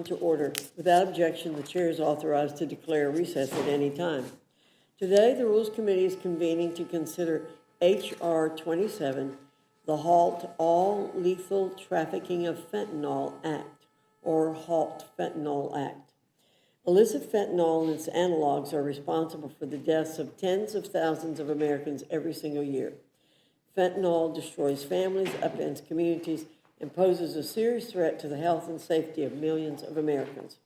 To order. Without objection, the chair is authorized to declare recess at any time. Today, the Rules Committee is convening to consider H.R. 27, the Halt All Lethal Trafficking of Fentanyl Act, or Halt Fentanyl Act. Illicit fentanyl and its analogs are responsible for the deaths of tens of thousands of Americans every single year. Fentanyl destroys families, upends communities, and poses a serious threat to the health and safety of millions of Americans.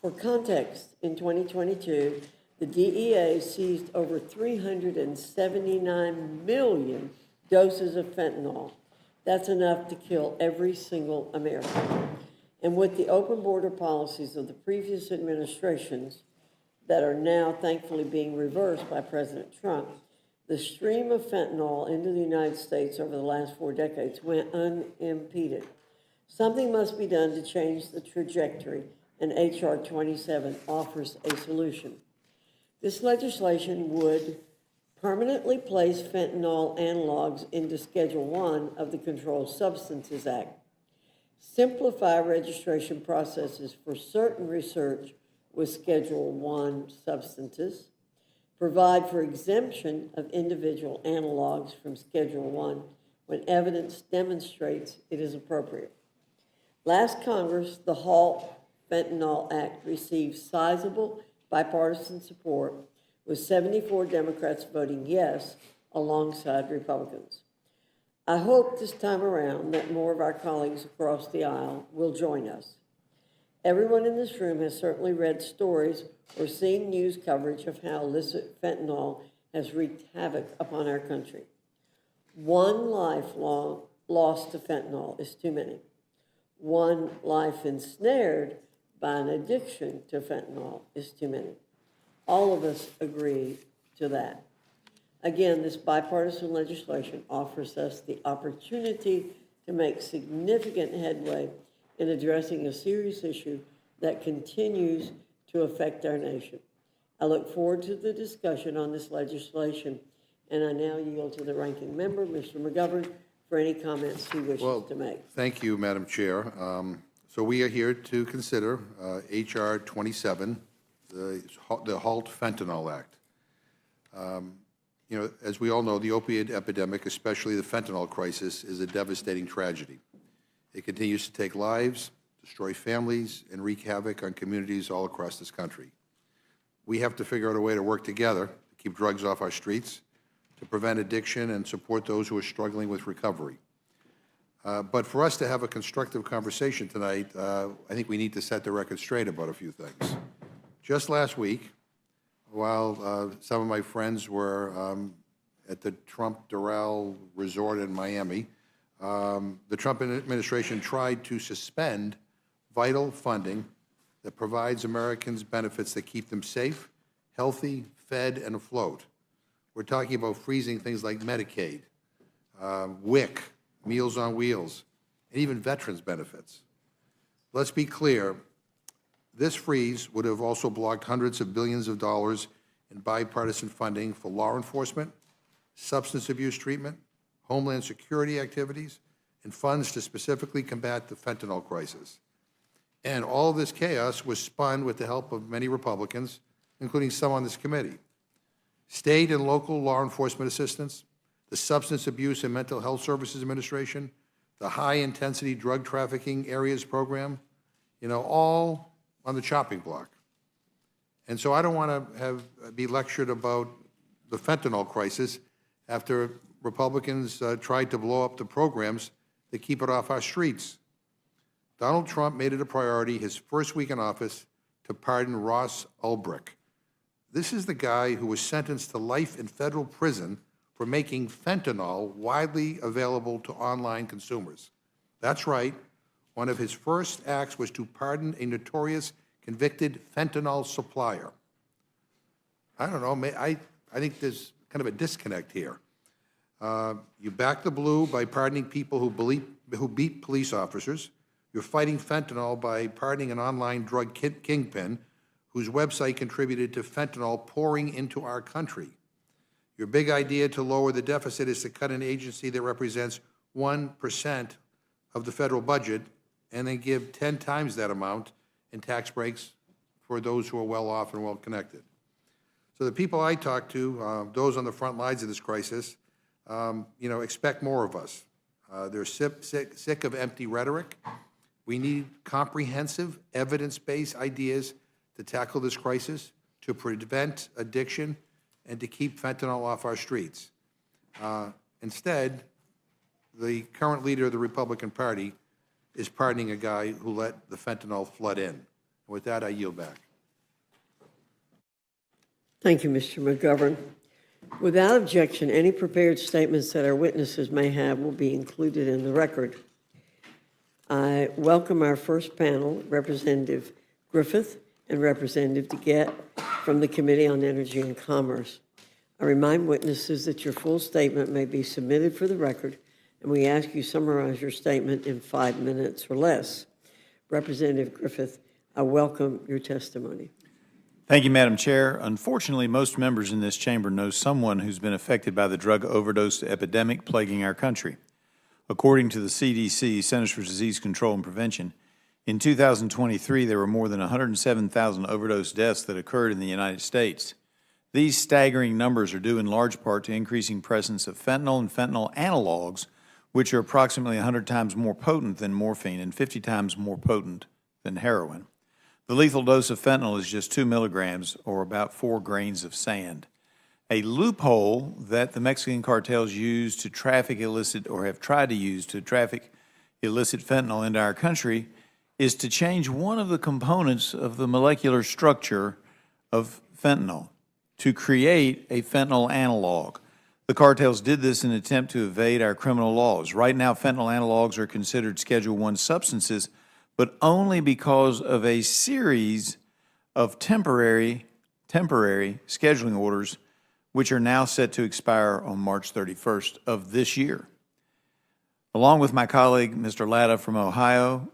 For context, in 2022, the DEA seized over 379 million doses of fentanyl. That's enough to kill every single American. And with the open border policies of the previous administrations that are now thankfully being reversed by President Trump, the stream of fentanyl into the United States over the last 4 decades went unimpeded. Something must be done to change the trajectory, and H.R. 27 offers a solution. This legislation would permanently place fentanyl analogs into Schedule 1 of the Controlled Substances Act, simplify registration processes for certain research with Schedule 1 substances, provide for exemption of individual analogs from Schedule 1 when evidence demonstrates it is appropriate. Last Congress, the Halt Fentanyl Act received sizable bipartisan support, with 74 Democrats voting yes alongside Republicans. I hope this time around that more of our colleagues across the aisle will join us. Everyone in this room has certainly read stories or seen news coverage of how illicit fentanyl has wreaked havoc upon our country. One life lost to fentanyl is too many. One life ensnared by an addiction to fentanyl is too many. All of us agree to that. Again, this bipartisan legislation offers us the opportunity to make significant headway in addressing a serious issue that continues to affect our nation. I look forward to the discussion on this legislation, and I now yield to the ranking member, Mr. McGovern, for any comments he wishes to make. Thank you, Madam Chair. So we are here to consider H.R. 27, the Halt Fentanyl Act. As we all know, the opioid epidemic, especially the fentanyl crisis, is a devastating tragedy. It continues to take lives, destroy families, and wreak havoc on communities all across this country. We have to figure out a way to work together to keep drugs off our streets, to prevent addiction, and support those who are struggling with recovery. But for us to have a constructive conversation tonight, I think we need to set the record straight about a few things. Just last week, while some of my friends were at the Trump Doral Resort in Miami, the Trump administration tried to suspend vital funding that provides Americans benefits that keep them safe, healthy, fed, and afloat. We're talking about freezing things like Medicaid, WIC, Meals on Wheels, and even veterans benefits. Let's be clear, this freeze would have also blocked hundreds of billions of dollars in bipartisan funding for law enforcement, substance abuse treatment, homeland security activities, and funds to specifically combat the fentanyl crisis. And all of this chaos was spun with the help of many Republicans, including some on this committee. State and local law enforcement assistance, the Substance Abuse and Mental Health Services Administration, the High-Intensity Drug Trafficking Areas Program, all on the chopping block. And so I don't want to be lectured about the fentanyl crisis after Republicans tried to blow up the programs that keep it off our streets. Donald Trump made it a priority his first week in office to pardon Ross Ulbricht. This is the guy who was sentenced to life in federal prison for making fentanyl widely available to online consumers. That's right. One of his first acts was to pardon a notorious convicted fentanyl supplier. I don't know, I think there's kind of a disconnect here. You back the blue by pardoning people who beat police officers. You're fighting fentanyl by pardoning an online drug kingpin whose website contributed to fentanyl pouring into our country. Your big idea to lower the deficit is to cut an agency that represents 1% of the federal budget and then give 10 times that amount and tax breaks for those who are well off and well connected. So the people I talk to, those on the front lines of this crisis, expect more of us. They're sick of empty rhetoric. We need comprehensive, evidence-based ideas to tackle this crisis, to prevent addiction, and to keep fentanyl off our streets. Instead, the current leader of the Republican Party is pardoning a guy who let the fentanyl flood in. With that, I yield back. Thank you, Mr. McGovern. Without objection, any prepared statements that our witnesses may have will be included in the record. I welcome our first panel, Representative Griffith and Representative DeGette from the Committee on Energy and Commerce. I remind witnesses that your full statement may be submitted for the record, and we ask you summarize your statement in 5 minutes or less. Representative Griffith, I welcome your testimony. Thank you, Madam Chair. Unfortunately, most members in this chamber know someone who's been affected by the drug overdose epidemic plaguing our country. According to the CDC, Centers for Disease Control and Prevention, in 2023, there were more than 107,000 overdose deaths that occurred in the United States. These staggering numbers are due in large part to increasing presence of fentanyl and fentanyl analogs, which are approximately 100 times more potent than morphine and 50 times more potent than heroin. The lethal dose of fentanyl is just 2 milligrams, or about 4 grains of sand. A loophole that the Mexican cartels use to traffic illicit, or have tried to use to traffic illicit fentanyl into our country, is to change one of the components of the molecular structure of fentanyl to create a fentanyl analog. The cartels did this in an attempt to evade our criminal laws. Right now, fentanyl analogs are considered Schedule I substances, but only because of a series of temporary scheduling orders, which are now set to expire on March 31st of this year. Along with my colleague, Mr. Latta from Ohio,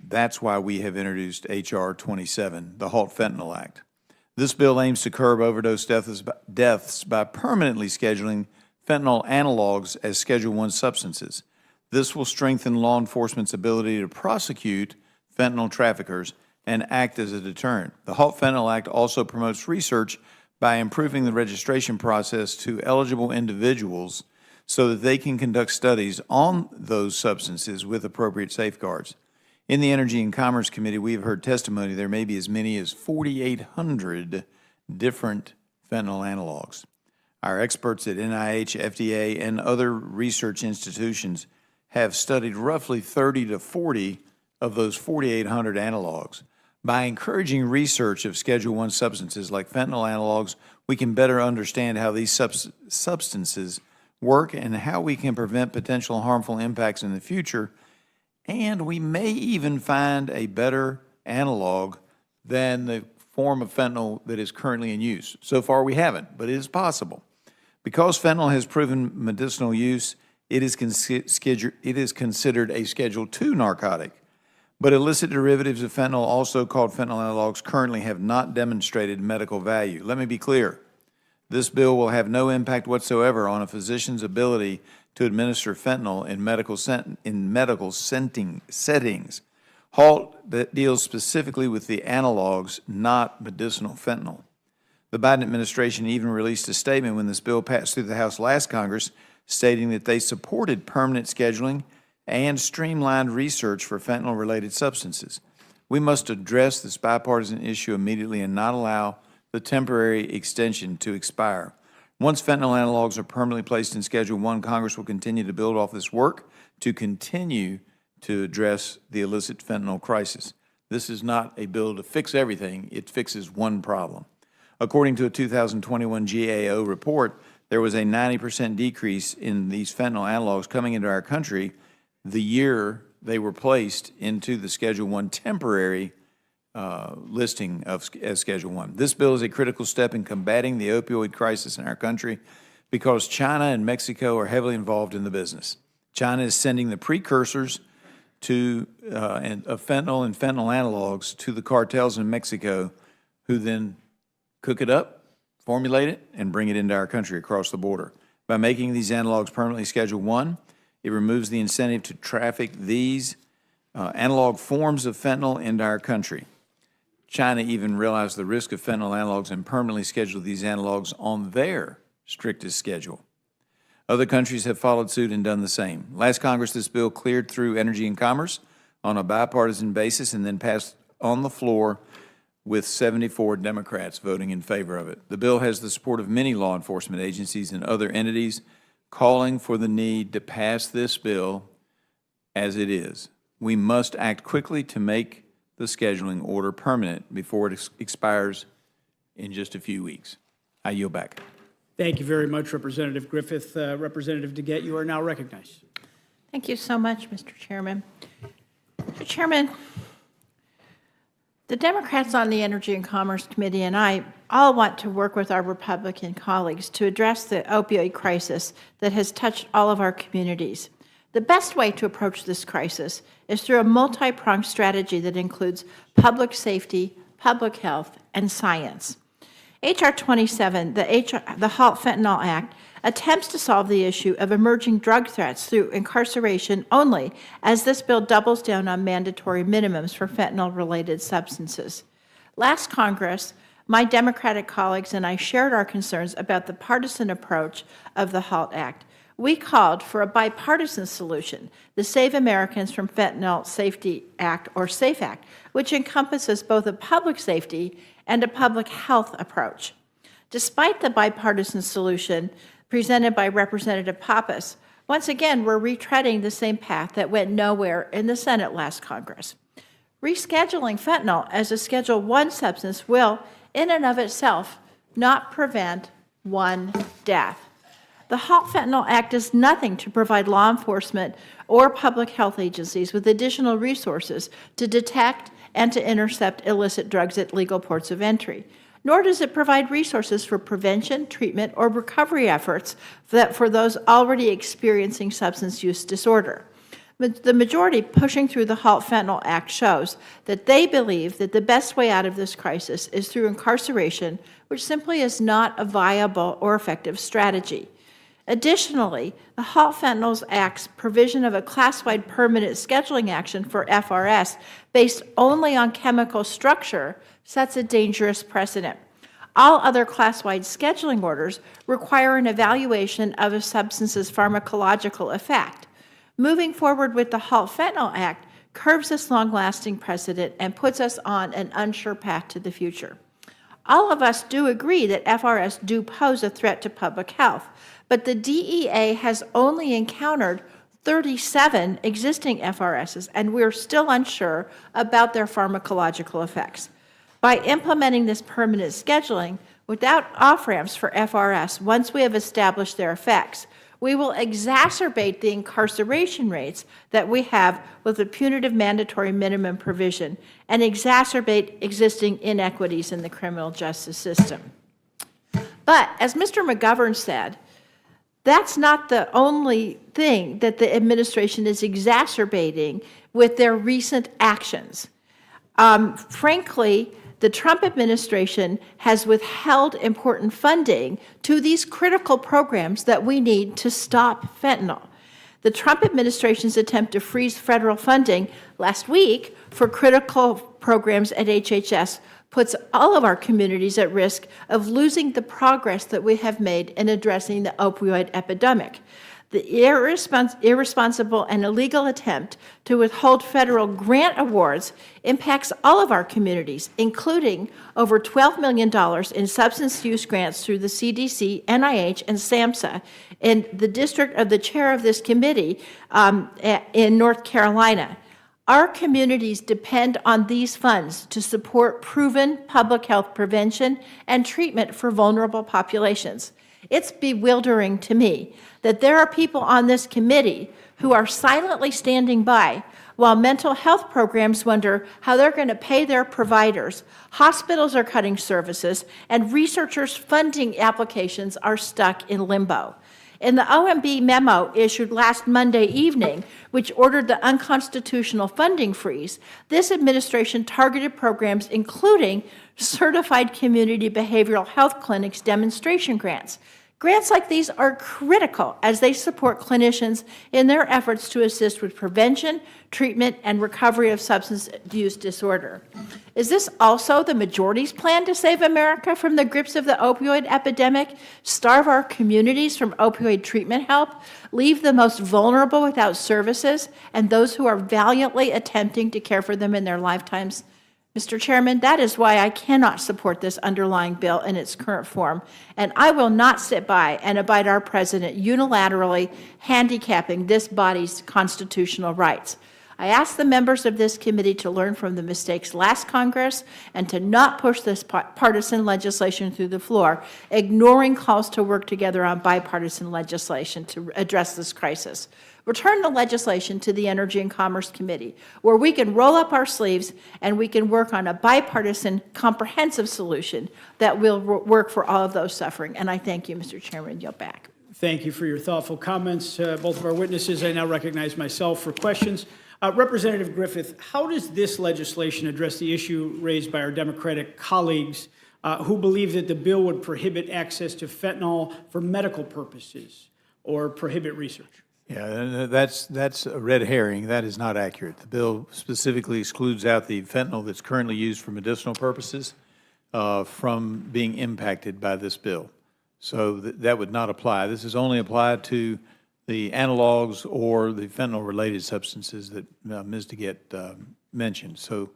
that's why we have introduced H.R. 27, the Halt Fentanyl Act. This bill aims to curb overdose deaths by permanently scheduling fentanyl analogs as Schedule I substances. This will strengthen law enforcement's ability to prosecute fentanyl traffickers and act as a deterrent. The Halt Fentanyl Act also promotes research by improving the registration process to eligible individuals so that they can conduct studies on those substances with appropriate safeguards. In the Energy and Commerce Committee, we have heard testimony there may be as many as 4,800 different fentanyl analogs. Our experts at NIH, FDA, and other research institutions have studied roughly 30 to 40 of those 4,800 analogs. By encouraging research of Schedule I substances like fentanyl analogs, we can better understand how these substances work and how we can prevent potential harmful impacts in the future. And we may even find a better analog than the form of fentanyl that is currently in use. So far, we haven't, but it is possible. Because fentanyl has proven medicinal use, it is considered a Schedule II narcotic. But illicit derivatives of fentanyl, also called fentanyl analogs, currently have not demonstrated medical value. Let me be clear. This bill will have no impact whatsoever on a physician's ability to administer fentanyl in medical settings. HALT that deals specifically with the analogs, not medicinal fentanyl. The Biden administration even released a statement when this bill passed through the House last Congress, stating that they supported permanent scheduling and streamlined research for fentanyl-related substances. We must address this bipartisan issue immediately and not allow the temporary extension to expire. Once fentanyl analogs are permanently placed in Schedule I, Congress will continue to build off this work to continue to address the illicit fentanyl crisis. This is not a bill to fix everything. It fixes one problem. According to a 2021 GAO report, there was a 90% decrease in these fentanyl analogs coming into our country the year they were placed into the Schedule I temporary listing as Schedule I. This bill is a critical step in combating the opioid crisis in our country because China and Mexico are heavily involved in the business. China is sending the precursors of fentanyl and fentanyl analogs to the cartels in Mexico, who then cook it up, formulate it, and bring it into our country across the border. By making these analogs permanently Schedule I, it removes the incentive to traffic these analog forms of fentanyl into our country. China even realized the risk of fentanyl analogs and permanently scheduled these analogs on their strictest schedule. Other countries have followed suit and done the same. Last Congress, this bill cleared through Energy and Commerce on a bipartisan basis and then passed on the floor with 74 Democrats voting in favor of it. The bill has the support of many law enforcement agencies and other entities calling for the need to pass this bill as it is. We must act quickly to make the scheduling order permanent before it expires in just a few weeks. I yield back. Thank you very much, Representative Griffith. Representative DeGette, you are now recognized. Thank you so much, Mr. Chairman. Mr. Chairman, the Democrats on the Energy and Commerce Committee and I all want to work with our Republican colleagues to address the opioid crisis that has touched all of our communities. The best way to approach this crisis is through a multi-pronged strategy that includes public safety, public health, and science. H.R. 27, the Halt Fentanyl Act, attempts to solve the issue of emerging drug threats through incarceration only, as this bill doubles down on mandatory minimums for fentanyl-related substances. Last Congress, my Democratic colleagues and I shared our concerns about the partisan approach of the HALT Act. We called for a bipartisan solution, the Save Americans from Fentanyl Safety Act, or SAFE Act, which encompasses both a public safety and a public health approach. Despite the bipartisan solution presented by Representative Pappas, once again, we're retreading the same path that went nowhere in the Senate last Congress. Rescheduling fentanyl as a Schedule I substance will, in and of itself, not prevent one death. The Halt Fentanyl Act does nothing to provide law enforcement or public health agencies with additional resources to detect and to intercept illicit drugs at legal ports of entry, nor does it provide resources for prevention, treatment, or recovery efforts for those already experiencing substance use disorder. But the majority pushing through the Halt Fentanyl Act shows that they believe that the best way out of this crisis is through incarceration, which simply is not a viable or effective strategy. Additionally, the Halt Fentanyl Act's provision of a class-wide permanent scheduling action for FRS based only on chemical structure sets a dangerous precedent. All other class-wide scheduling orders require an evaluation of a substance's pharmacological effect. Moving forward with the Halt Fentanyl Act curbs this long-lasting precedent and puts us on an unsure path to the future. All of us do agree that FRS do pose a threat to public health, but the DEA has only encountered 37 existing FRSs, and we're still unsure about their pharmacological effects. By implementing this permanent scheduling without off-ramps for FRS, once we have established their effects, we will exacerbate the incarceration rates that we have with the punitive mandatory minimum provision and exacerbate existing inequities in the criminal justice system. But as Mr. McGovern said, that's not the only thing that the administration is exacerbating with their recent actions. Frankly, the Trump administration has withheld important funding to these critical programs that we need to stop fentanyl. The Trump administration's attempt to freeze federal funding last week for critical programs at HHS puts all of our communities at risk of losing the progress that we have made in addressing the opioid epidemic. The irresponsible and illegal attempt to withhold federal grant awards impacts all of our communities, including over $12 million in substance use grants through the CDC, NIH, and SAMHSA in the district of the chair of this committee in North Carolina. Our communities depend on these funds to support proven public health prevention and treatment for vulnerable populations. It's bewildering to me that there are people on this committee who are silently standing by while mental health programs wonder how they're going to pay their providers, hospitals are cutting services, and researchers' funding applications are stuck in limbo. In the OMB memo issued last Monday evening, which ordered the unconstitutional funding freeze, this administration targeted programs including certified community behavioral health clinics demonstration grants. Grants like these are critical as they support clinicians in their efforts to assist with prevention, treatment, and recovery of substance use disorder. Is this also the majority's plan to save America from the grips of the opioid epidemic, starve our communities from opioid treatment help, leave the most vulnerable without services, and those who are valiantly attempting to care for them in their lifetimes? Mr. Chairman, that is why I cannot support this underlying bill in its current form, and I will not sit by and abide our president unilaterally handicapping this body's constitutional rights. I ask the members of this committee to learn from the mistakes last Congress and to not push this partisan legislation through the floor, ignoring calls to work together on bipartisan legislation to address this crisis. Return the legislation to the Energy and Commerce Committee, where we can roll up our sleeves and we can work on a bipartisan, comprehensive solution that will work for all of those suffering. And I thank you, Mr. Chairman, and yield back. Thank you for your thoughtful comments, both of our witnesses. I now recognize myself for questions. Representative Griffith, how does this legislation address the issue raised by our Democratic colleagues who believe that the bill would prohibit access to fentanyl for medical purposes or prohibit research? Yeah, that's a red herring. That is not accurate. The bill specifically excludes out the fentanyl that's currently used for medicinal purposes from being impacted by this bill. So that would not apply. This is only applied to the analogs or the fentanyl-related substances that Ms. DeGette mentioned. So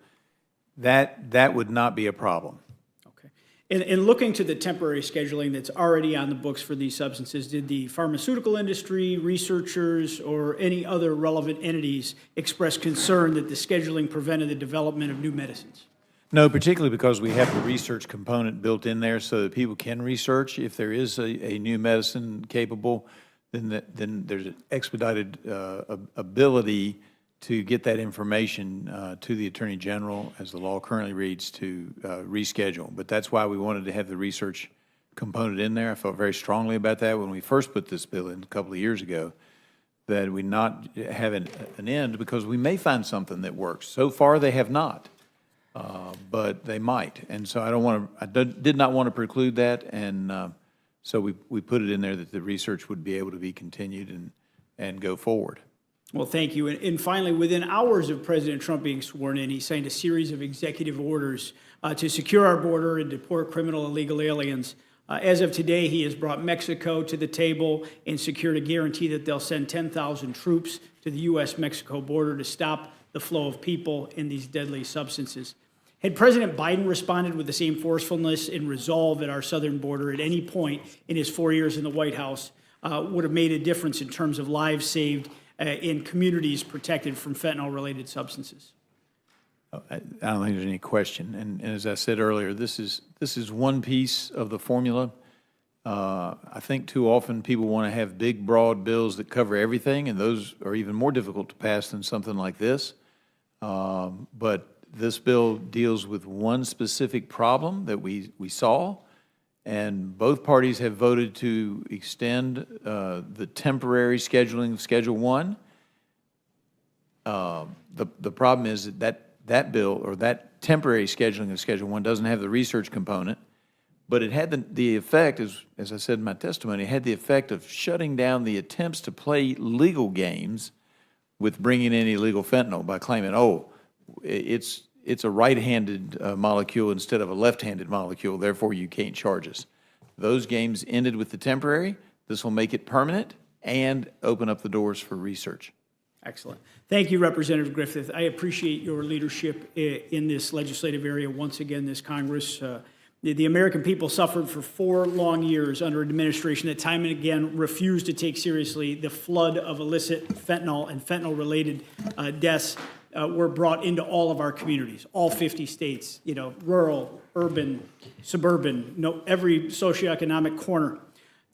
that would not be a problem. Okay. In looking to the temporary scheduling that's already on the books for these substances, did the pharmaceutical industry, researchers, or any other relevant entities express concern that the scheduling prevented the development of new medicines? No, particularly because we have the research component built in there so that people can research. If there is a new medicine capable, then there's an expedited ability to get that information to the Attorney General, as the law currently reads, to reschedule. But that's why we wanted to have the research component in there. I felt very strongly about that when we first put this bill in a couple of years ago, that we not have an end, because we may find something that works. So far, they have not, but they might. And so I did not want to preclude that, and so we put it in there that the research would be able to be continued and go forward. Well, thank you. And finally, within hours of President Trump being sworn in, he signed a series of executive orders to secure our border and deport criminal illegal aliens. As of today, he has brought Mexico to the table and secured a guarantee that they'll send 10,000 troops to the U.S.-Mexico border to stop the flow of people in these deadly substances. Had President Biden responded with the same forcefulness and resolve at our southern border at any point in his 4 years in the White House, would have made a difference in terms of lives saved in communities protected from fentanyl-related substances. I don't think there's any question. And as I said earlier, this is one piece of the formula. I think too often people want to have big, broad bills that cover everything, and those are even more difficult to pass than something like this. But this bill deals with one specific problem that we saw, and both parties have voted to extend the temporary scheduling of Schedule 1. The problem is that bill, or that temporary scheduling of Schedule 1, doesn't have the research component, but it had the effect, as I said in my testimony, it had the effect of shutting down the attempts to play legal games with bringing in illegal fentanyl by claiming, oh, it's a right-handed molecule instead of a left-handed molecule, therefore you can't charge us. Those games ended with the temporary. This will make it permanent and open up the doors for research. Excellent. Thank you, Representative Griffith. I appreciate your leadership in this legislative area once again, this Congress. The American people suffered for 4 long years under an administration that time and again refused to take seriously the flood of illicit fentanyl and fentanyl-related deaths were brought into all of our communities, all 50 states, rural, urban, suburban, every socioeconomic corner.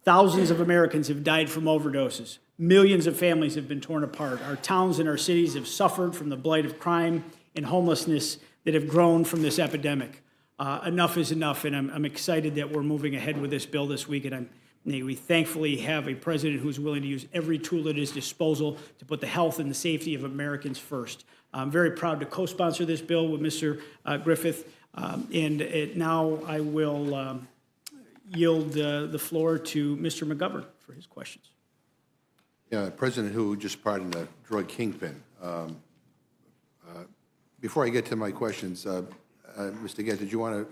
Thousands of Americans have died from overdoses. Millions of families have been torn apart. Our towns and our cities have suffered from the blight of crime and homelessness that have grown from this epidemic. Enough is enough, and I'm excited that we're moving ahead with this bill this week, and we thankfully have a president who's willing to use every tool at his disposal to put the health and the safety of Americans first. I'm very proud to co-sponsor this bill with Mr. Griffith, and now I will yield the floor to Mr. McGovern for his questions. Yeah, President Hu just pardoned the drug kingpin. Before I get to my questions, Mr. Guest, did you want to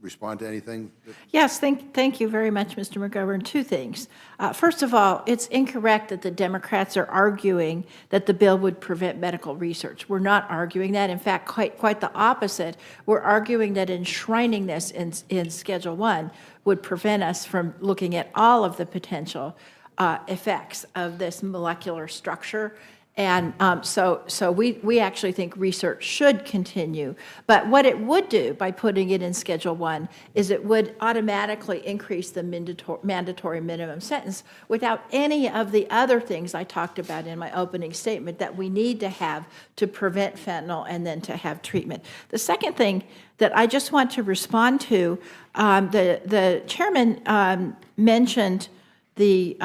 respond to anything? Yes, thank you very much, Mr. McGovern. Two things. First of all, it's incorrect that the Democrats are arguing that the bill would prevent medical research. We're not arguing that. In fact, quite the opposite. We're arguing that enshrining this in Schedule 1 would prevent us from looking at all of the potential effects of this molecular structure. And so we actually think research should continue. But what it would do by putting it in Schedule 1 is it would automatically increase the mandatory minimum sentence without any of the other things I talked about in my opening statement that we need to have to prevent fentanyl and then to have treatment. The second thing that I just want to respond to, the chairman mentioned the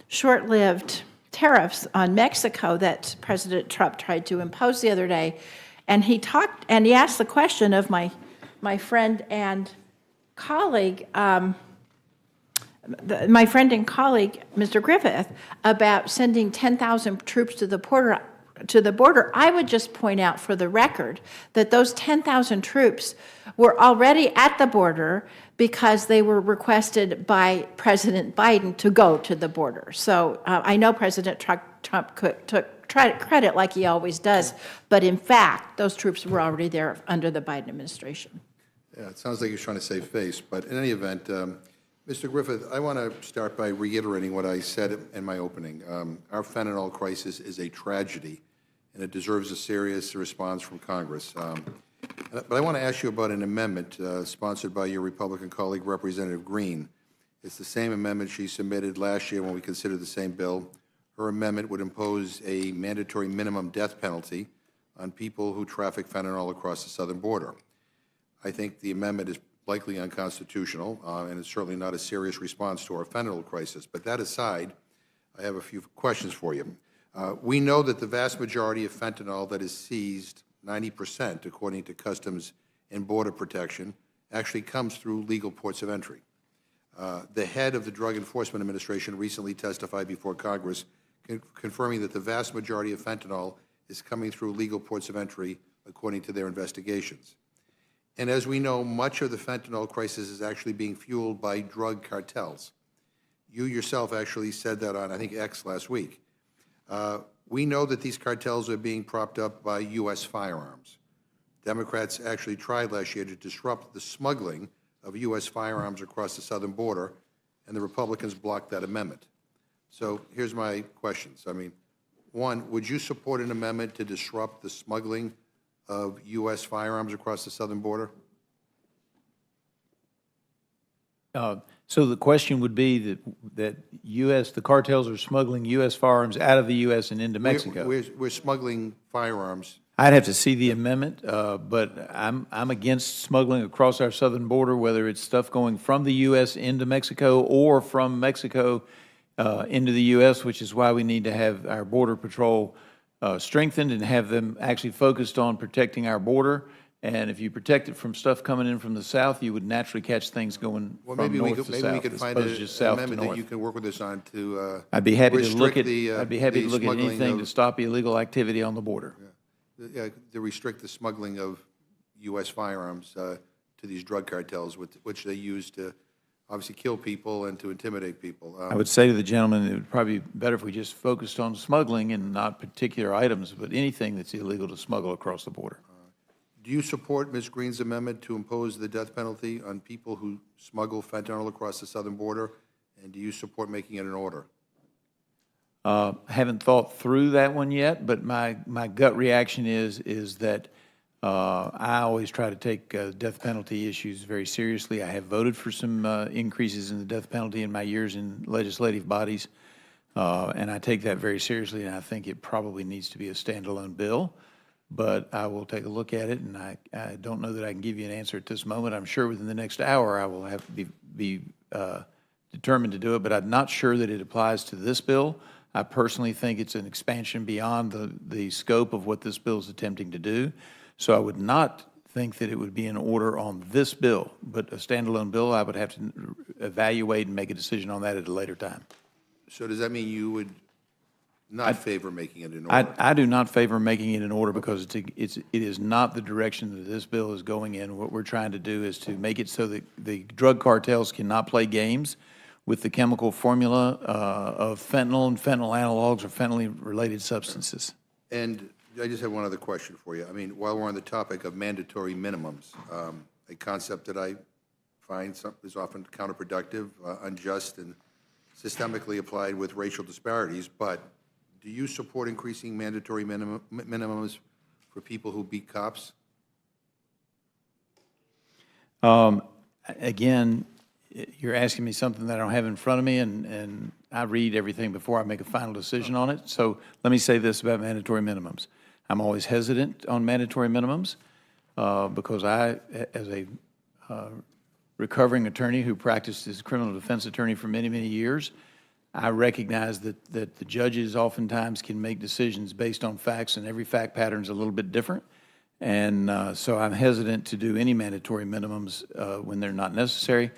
short-lived tariffs on Mexico that President Trump tried to impose the other day, and he asked the question of my friend and colleague, Mr. Griffith, about sending 10,000 troops to the border. I would just point out for the record that those 10,000 troops were already at the border because they were requested by President Biden to go to the border. So I know President Trump took credit like he always does, but in fact, those troops were already there under the Biden administration. Yeah, it sounds like you're trying to save face, but in any event, Mr. Griffith, I want to start by reiterating what I said in my opening. Our fentanyl crisis is a tragedy, and it deserves a serious response from Congress. But I want to ask you about an amendment sponsored by your Republican colleague, Representative Green. It's the same amendment she submitted last year when we considered the same bill. Her amendment would impose a mandatory minimum death penalty on people who traffic fentanyl across the southern border. I think the amendment is likely unconstitutional, and it's certainly not a serious response to our fentanyl crisis. But that aside, I have a few questions for you. We know that the vast majority of fentanyl that is seized, 90%, according to Customs and Border Protection, actually comes through legal ports of entry. The head of the Drug Enforcement Administration recently testified before Congress confirming that the vast majority of fentanyl is coming through legal ports of entry, according to their investigations. And as we know, much of the fentanyl crisis is actually being fueled by drug cartels. You yourself actually said that on, I think, X last week. We know that these cartels are being propped up by U.S. firearms. Democrats actually tried last year to disrupt the smuggling of U.S. firearms across the southern border, and the Republicans blocked that amendment. So here's my questions. I mean, one, would you support an amendment to disrupt the smuggling of U.S. firearms across the southern border? So the question would be that the cartels are smuggling U.S. firearms out of the U.S. and into Mexico. We're smuggling firearms. I'd have to see the amendment, but I'm against smuggling across our southern border, whether it's stuff going from the U.S. into Mexico or from Mexico into the U.S., which is why we need to have our Border Patrol strengthened and have them actually focused on protecting our border. And if you protect it from stuff coming in from the south, you would naturally catch things going from north to south. Maybe we could find an amendment that you can work with us on to I'd be happy to look at smuggling anything to stop illegal activity on the border. to restrict the smuggling of U.S. firearms to these drug cartels, which they use to obviously kill people and to intimidate people. I would say to the gentleman, it would probably be better if we just focused on smuggling and not particular items, but anything that's illegal to smuggle across the border. Do you support Ms. Green's amendment to impose the death penalty on people who smuggle fentanyl across the southern border? And do you support making it an order? I haven't thought through that one yet, but my gut reaction is that I always try to take death penalty issues very seriously. I have voted for some increases in the death penalty in my years in legislative bodies, and I take that very seriously, and I think it probably needs to be a standalone bill. But I will take a look at it, and I don't know that I can give you an answer at this moment. I'm sure within the next hour I will have to be determined to do it, but I'm not sure that it applies to this bill. I personally think it's an expansion beyond the scope of what this bill is attempting to do. So I would not think that it would be in order on this bill, but a standalone bill, I would have to evaluate and make a decision on that at a later time. So does that mean you would not favor making it in order? I do not favor making it in order because it is not the direction that this bill is going in. What we're trying to do is to make it so that the drug cartels cannot play games with the chemical formula of fentanyl and fentanyl analogs or fentanyl-related substances. And I just have one other question for you. I mean, while we're on the topic of mandatory minimums, a concept that I find is often counterproductive, unjust, and systemically applied with racial disparities, but do you support increasing mandatory minimums for people who beat cops? Again, you're asking me something that I don't have in front of me, and I read everything before I make a final decision on it. So let me say this about mandatory minimums. I'm always hesitant on mandatory minimums because I, as a recovering attorney who practiced as a criminal defense attorney for many, many years, I recognize that the judges oftentimes can make decisions based on facts, and every fact pattern is a little bit different. And so I'm hesitant to do any mandatory minimums when they're not necessary.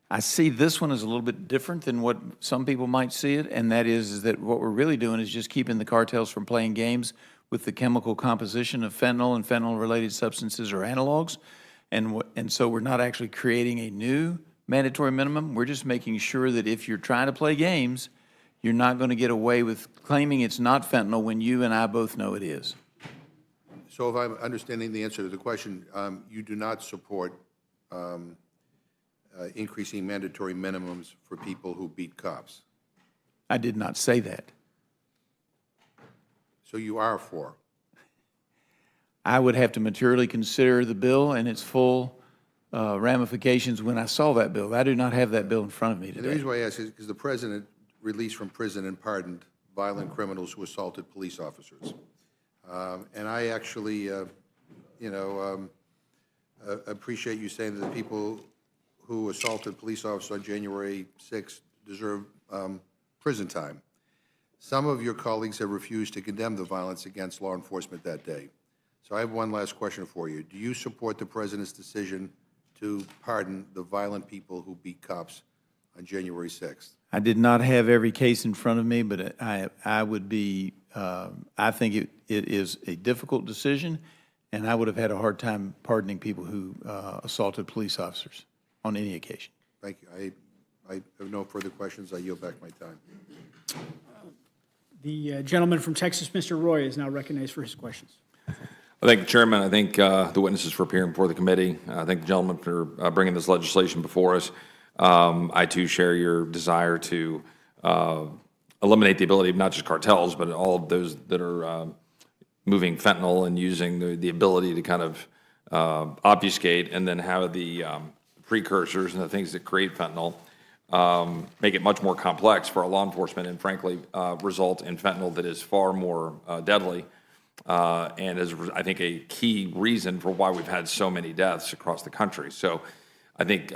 I see this one as a little bit different than what some people might see it, and that is that what we're really doing is just keeping the cartels from playing games with the chemical composition of fentanyl and fentanyl-related substances or analogs. And so we're not actually creating a new mandatory minimum. We're just making sure that if you're trying to play games, you're not going to get away with claiming it's not fentanyl when you and I both know it is. So if I'm understanding the answer to the question, you do not support increasing mandatory minimums for people who beat cops? I did not say that. So you are for? I would have to materially consider the bill and its full ramifications when I saw that bill. I do not have that bill in front of me And the today. reason why I ask is because the president released from prison and pardoned violent criminals who assaulted police officers. And I actually, appreciate you saying that the people who assaulted police officers on January 6th deserve prison time. Some of your colleagues have refused to condemn the violence against law enforcement that day. So I have one last question for you. Do you support the president's decision to pardon the violent people who beat cops on January 6th? I did not have every case in front of me, but I would be, I think it is a difficult decision, and I would have had a hard time pardoning people who assaulted police officers on any occasion. Thank you. I have no further questions. I yield back my time. The gentleman from Texas, Mr. Roy, is now recognized for his questions. I thank the chairman. I thank the witnesses for appearing before the committee. I thank the gentleman for bringing this legislation before us. I, too, share your desire to eliminate the ability of not just cartels, but all of those that are moving fentanyl and using the ability to kind of obfuscate and then have the precursors and the things that create fentanyl make it much more complex for our law enforcement and, frankly, result in fentanyl that is far more deadly and is, I think, a key reason for why we've had so many deaths across the country. So I think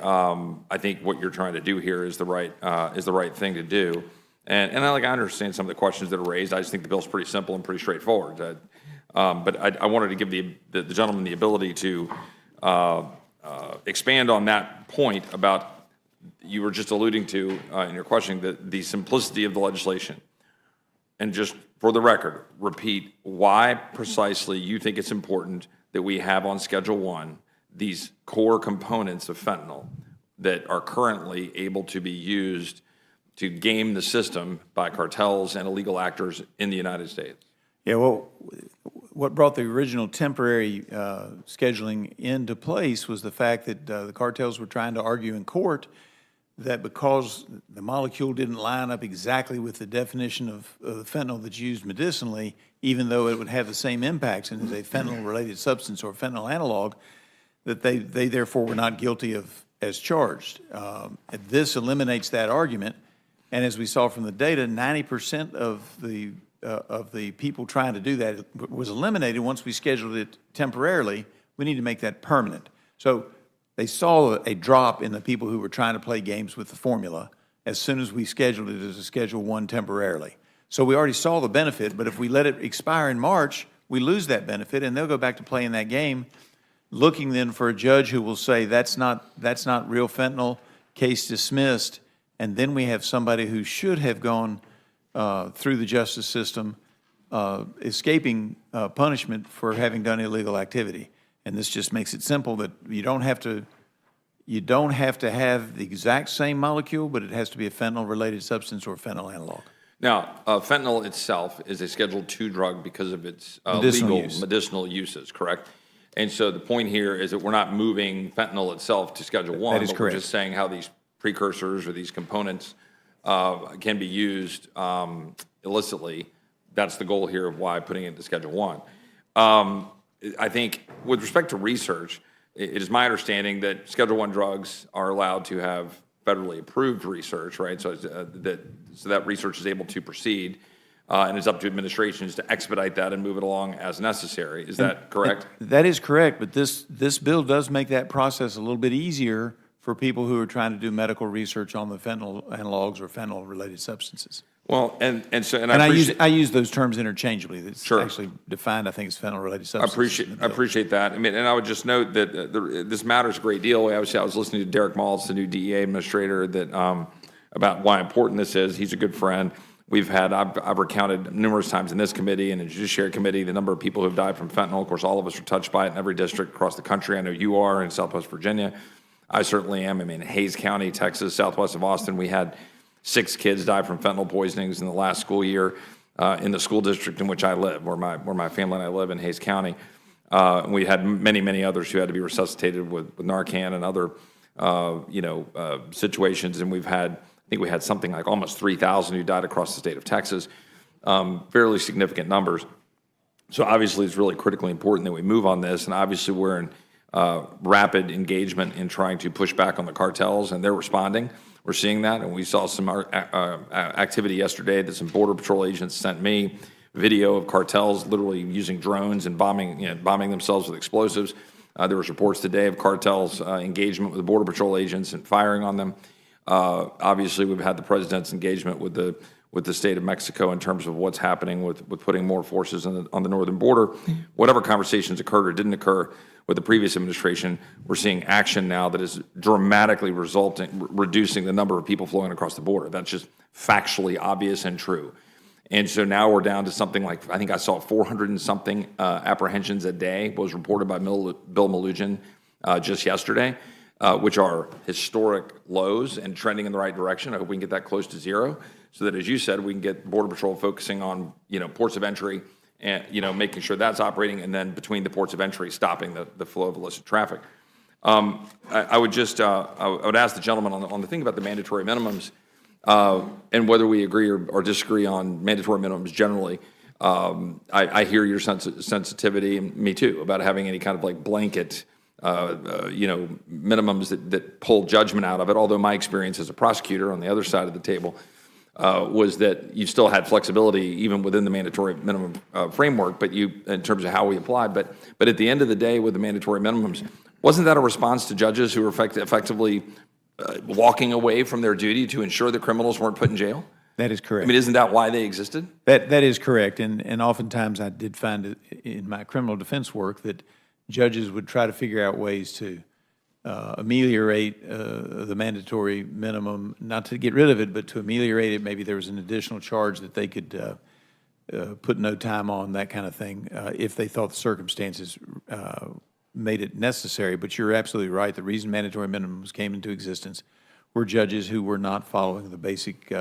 what you're trying to do here is the right thing to do. And I understand some of the questions that are raised. I just think the bill's pretty simple and pretty straightforward. But I wanted to give the gentleman the ability to expand on that point about you were just alluding to in your questioning the simplicity of the legislation. And just for the record, repeat why precisely you think it's important that we have on Schedule 1 these core components of fentanyl that are currently able to be used to game the system by cartels and illegal actors in the United States. Yeah, well, what brought the original temporary scheduling into place was the fact that the cartels were trying to argue in court that because the molecule didn't line up exactly with the definition of fentanyl that's used medicinally, even though it would have the same impacts and is a fentanyl-related substance or fentanyl analog, that they therefore were not guilty of as charged. This eliminates that argument, and as we saw from the data, 90% of the people trying to do that was eliminated once we scheduled it temporarily. We need to make that permanent. So they saw a drop in the people who were trying to play games with the formula as soon as we scheduled it as a Schedule 1 temporarily. So we already saw the benefit, but if we let it expire in March, we lose that benefit, and they'll go back to playing that game looking then for a judge who will say, that's not real fentanyl, case dismissed, and then we have somebody who should have gone through the justice system, escaping punishment for having done illegal activity. And this just makes it simple that you don't have to have the exact same molecule, but it has to be a fentanyl-related substance or fentanyl analog. Now, fentanyl itself is a Schedule II drug because of its medicinal uses, correct? And so the point here is that we're not moving fentanyl itself to Schedule I, That is but correct. we're just saying how these precursors or these components can be used illicitly. That's the goal here of why putting it into Schedule I. I think with respect to research, it is my understanding that Schedule I drugs are allowed to have federally approved research, right? So that research is able to proceed, and it's up to administrations to expedite that and move it along as necessary. Is that correct? That is correct, but this bill does make that process a little bit easier for people who are trying to do medical research on the fentanyl analogs or fentanyl-related substances. Well, and I use those terms interchangeably. It's Sure. actually defined, I think, as fentanyl-related I substances. appreciate that. I mean, and I would just note that this matters a great deal. Obviously, I was listening to Derek Maltz, the new DEA administrator, that about why important this is. He's a good friend. I've recounted numerous times in this committee and in the Judiciary Committee the number of people who have died from fentanyl. Of course, all of us are touched by it in every district across the country. I know you are in Southwest Virginia. I certainly am. I mean, Hayes County, Texas, southwest of Austin, we had 6 kids die from fentanyl poisonings in the last school year in the school district in which I live, where my family and I live in Hayes County. And we had many others who had to be resuscitated with Narcan and other situations. And I think we had something like almost 3,000 who died across the state of Texas, fairly significant numbers. So obviously it's really critically important that we move on this. And obviously we're in rapid engagement in trying to push back on the cartels, and they're responding. We're seeing that, and we saw some activity yesterday that some Border Patrol agents sent me, video of cartels literally using drones and bombing themselves with explosives. There was reports today of cartels engagement with the Border Patrol agents and firing on them. Obviously, we've had the president's engagement with the state of Mexico in terms of what's happening with putting more forces on the northern border. Whatever conversations occurred or didn't occur with the previous administration, we're seeing action now that is dramatically reducing the number of people flowing across the border. That's just factually obvious and true. And so now we're down to something like, I think I saw 400 and something apprehensions a day was reported by Bill Malugin just yesterday, which are historic lows and trending in the right direction. I hope we can get that close to zero so that, as you said, we can get Border Patrol focusing on, ports of entry and, making sure that's operating, and then between the ports of entry, stopping the flow of illicit traffic. I would ask the gentleman on the thing about the mandatory minimums, and whether we agree or disagree on mandatory minimums generally. I hear your sensitivity, and me too, about having any kind of like blanket, minimums that pull judgment out of it. Although my experience as a prosecutor on the other side of the table was that you still had flexibility even within the mandatory minimum framework, but in terms of how we applied. But at the end of the day, with the mandatory minimums, wasn't that a response to judges who were effectively walking away from their duty to ensure that criminals weren't put in jail? That is correct. I mean, isn't that why they existed? That is correct, and oftentimes I did find in my criminal defense work that judges would try to figure out ways to ameliorate the mandatory minimum, not to get rid of it, but to ameliorate it. Maybe there was an additional charge that they could put no time on, that kind of thing, if they thought the circumstances made it necessary. But you're absolutely right. The reason mandatory minimums came into existence were judges who were not following the basic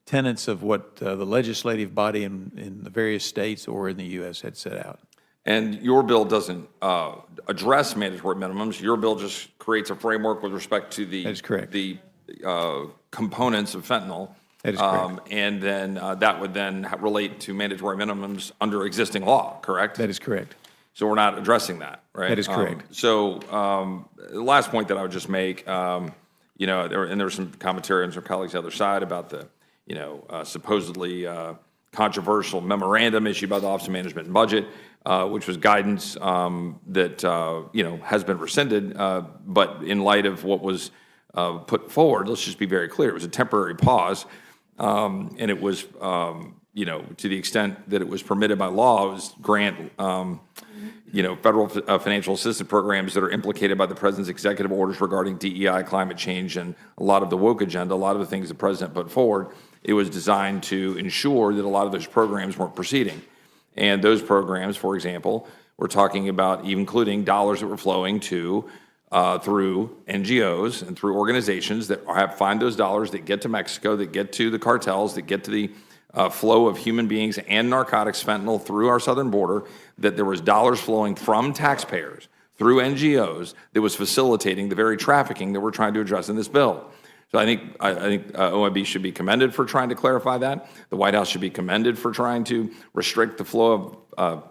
tenets of what the legislative body in the various states or in the U.S. had set out. And your bill doesn't address mandatory minimums. Your bill just creates a framework with respect to the That is correct. the components of fentanyl. That is correct. And then that would then relate to mandatory minimums under existing law, correct? That is correct. So we're not addressing that, right? That is correct. The last point that I would just make, there was some commentary on some colleagues on the other side about the, supposedly controversial memorandum issued by the Office of Management and Budget, which was guidance that, has been rescinded. But in light of what was put forward, let's just be very clear, it was a temporary pause. And it was, to the extent that it was permitted by law, it was grant federal financial assistance programs that are implicated by the president's executive orders regarding DEI, climate change, and a lot of the woke agenda, a lot of the things the president put forward, it was designed to ensure that a lot of those programs weren't proceeding. And those programs, for example, we're talking about including dollars that were flowing to through NGOs and through organizations that find those dollars that get to Mexico, that get to the cartels, that get to the flow of human beings and narcotics, fentanyl, through our southern border, that there was dollars flowing from taxpayers through NGOs that was facilitating the very trafficking that we're trying to address in this bill. So I think OMB should be commended for trying to clarify that. The White House should be commended for trying to restrict the flow of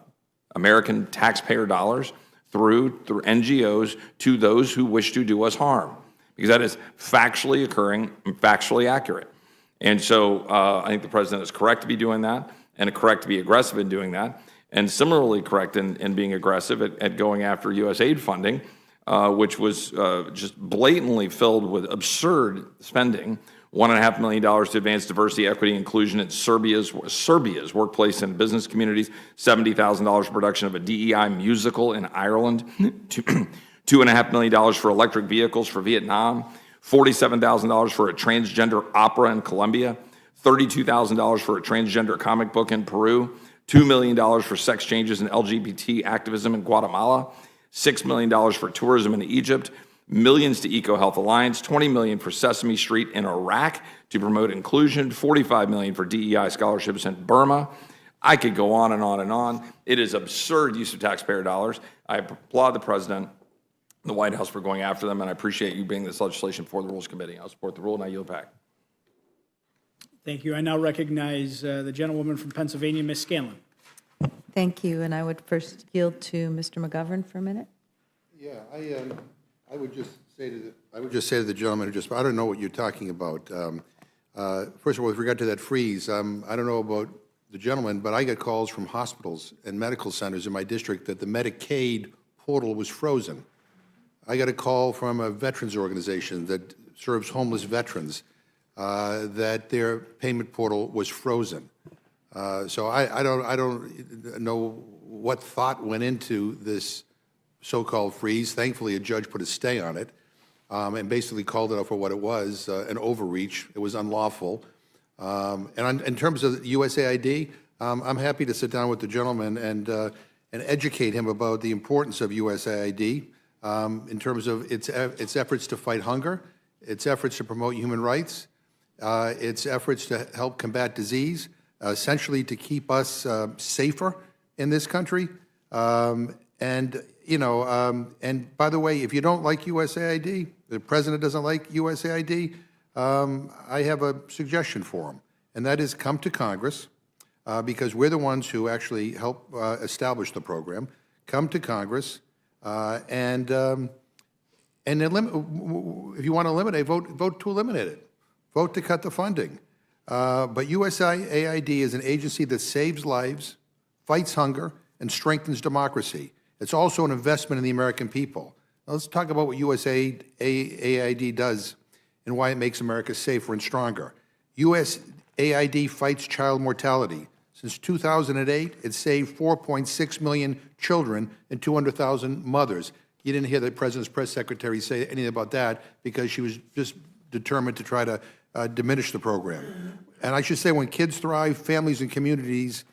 American taxpayer dollars through NGOs to those who wish to do us harm, because that is factually occurring and factually accurate. And so I think the president is correct to be doing that, and correct to be aggressive in doing that, and similarly correct in being aggressive at going after USAID funding, which was just blatantly filled with absurd spending. $1.5 million to advance diversity, equity, inclusion in Serbia's workplace and business communities. $70,000 for production of a DEI musical in Ireland. $2.5 million for electric vehicles for Vietnam. $47,000 for a transgender opera in Colombia. $32,000 for a transgender comic book in Peru. $2 million for sex changes and LGBT activism in Guatemala. $6 million for tourism in Egypt. Millions to EcoHealth Alliance, $20 million for Sesame Street in Iraq to promote inclusion, $45 million for DEI scholarships in Burma. I could go on and on and on. It is absurd use of taxpayer dollars. I applaud the president, the White House for going after them, and I appreciate you bringing this legislation before the Rules Committee. I'll support the rule, and I yield back. Thank you. I now recognize the gentlewoman from Pennsylvania, Ms. Scanlon. Thank you, and I would first yield to Mr. McGovern for a minute. Yeah, I would just say to the gentleman I don't know what you're talking about. First of all, with regard to that freeze, I don't know about the gentleman, but I get calls from hospitals and medical centers in my district that the Medicaid portal was frozen. I got a call from a veterans organization that serves homeless veterans that their payment portal was frozen. So I don't know what thought went into this so-called freeze. Thankfully, a judge put a stay on it and basically called it out for what it was, an overreach. It was unlawful. In terms of USAID, I'm happy to sit down with the gentleman and educate him about the importance of USAID in terms of its efforts to fight hunger, its efforts to promote human rights, its efforts to help combat disease, essentially to keep us safer in this country. And by the way, if you don't like USAID, the president doesn't like USAID, I have a suggestion for him, and that is come to Congress, because we're the ones who actually help establish the program. Come to Congress, and if you want to eliminate, vote to eliminate it. Vote to cut the funding. But USAID is an agency that saves lives, fights hunger, and strengthens democracy. It's also an investment in the American people. Now let's talk about what USAID does and why it makes America safer and stronger. USAID fights child mortality. Since 2008, it saved 4.6 million children and 200,000 mothers. You didn't hear the President's press secretary say anything about that because she was just determined to try to diminish the program. And I should say, when kids thrive, families and communities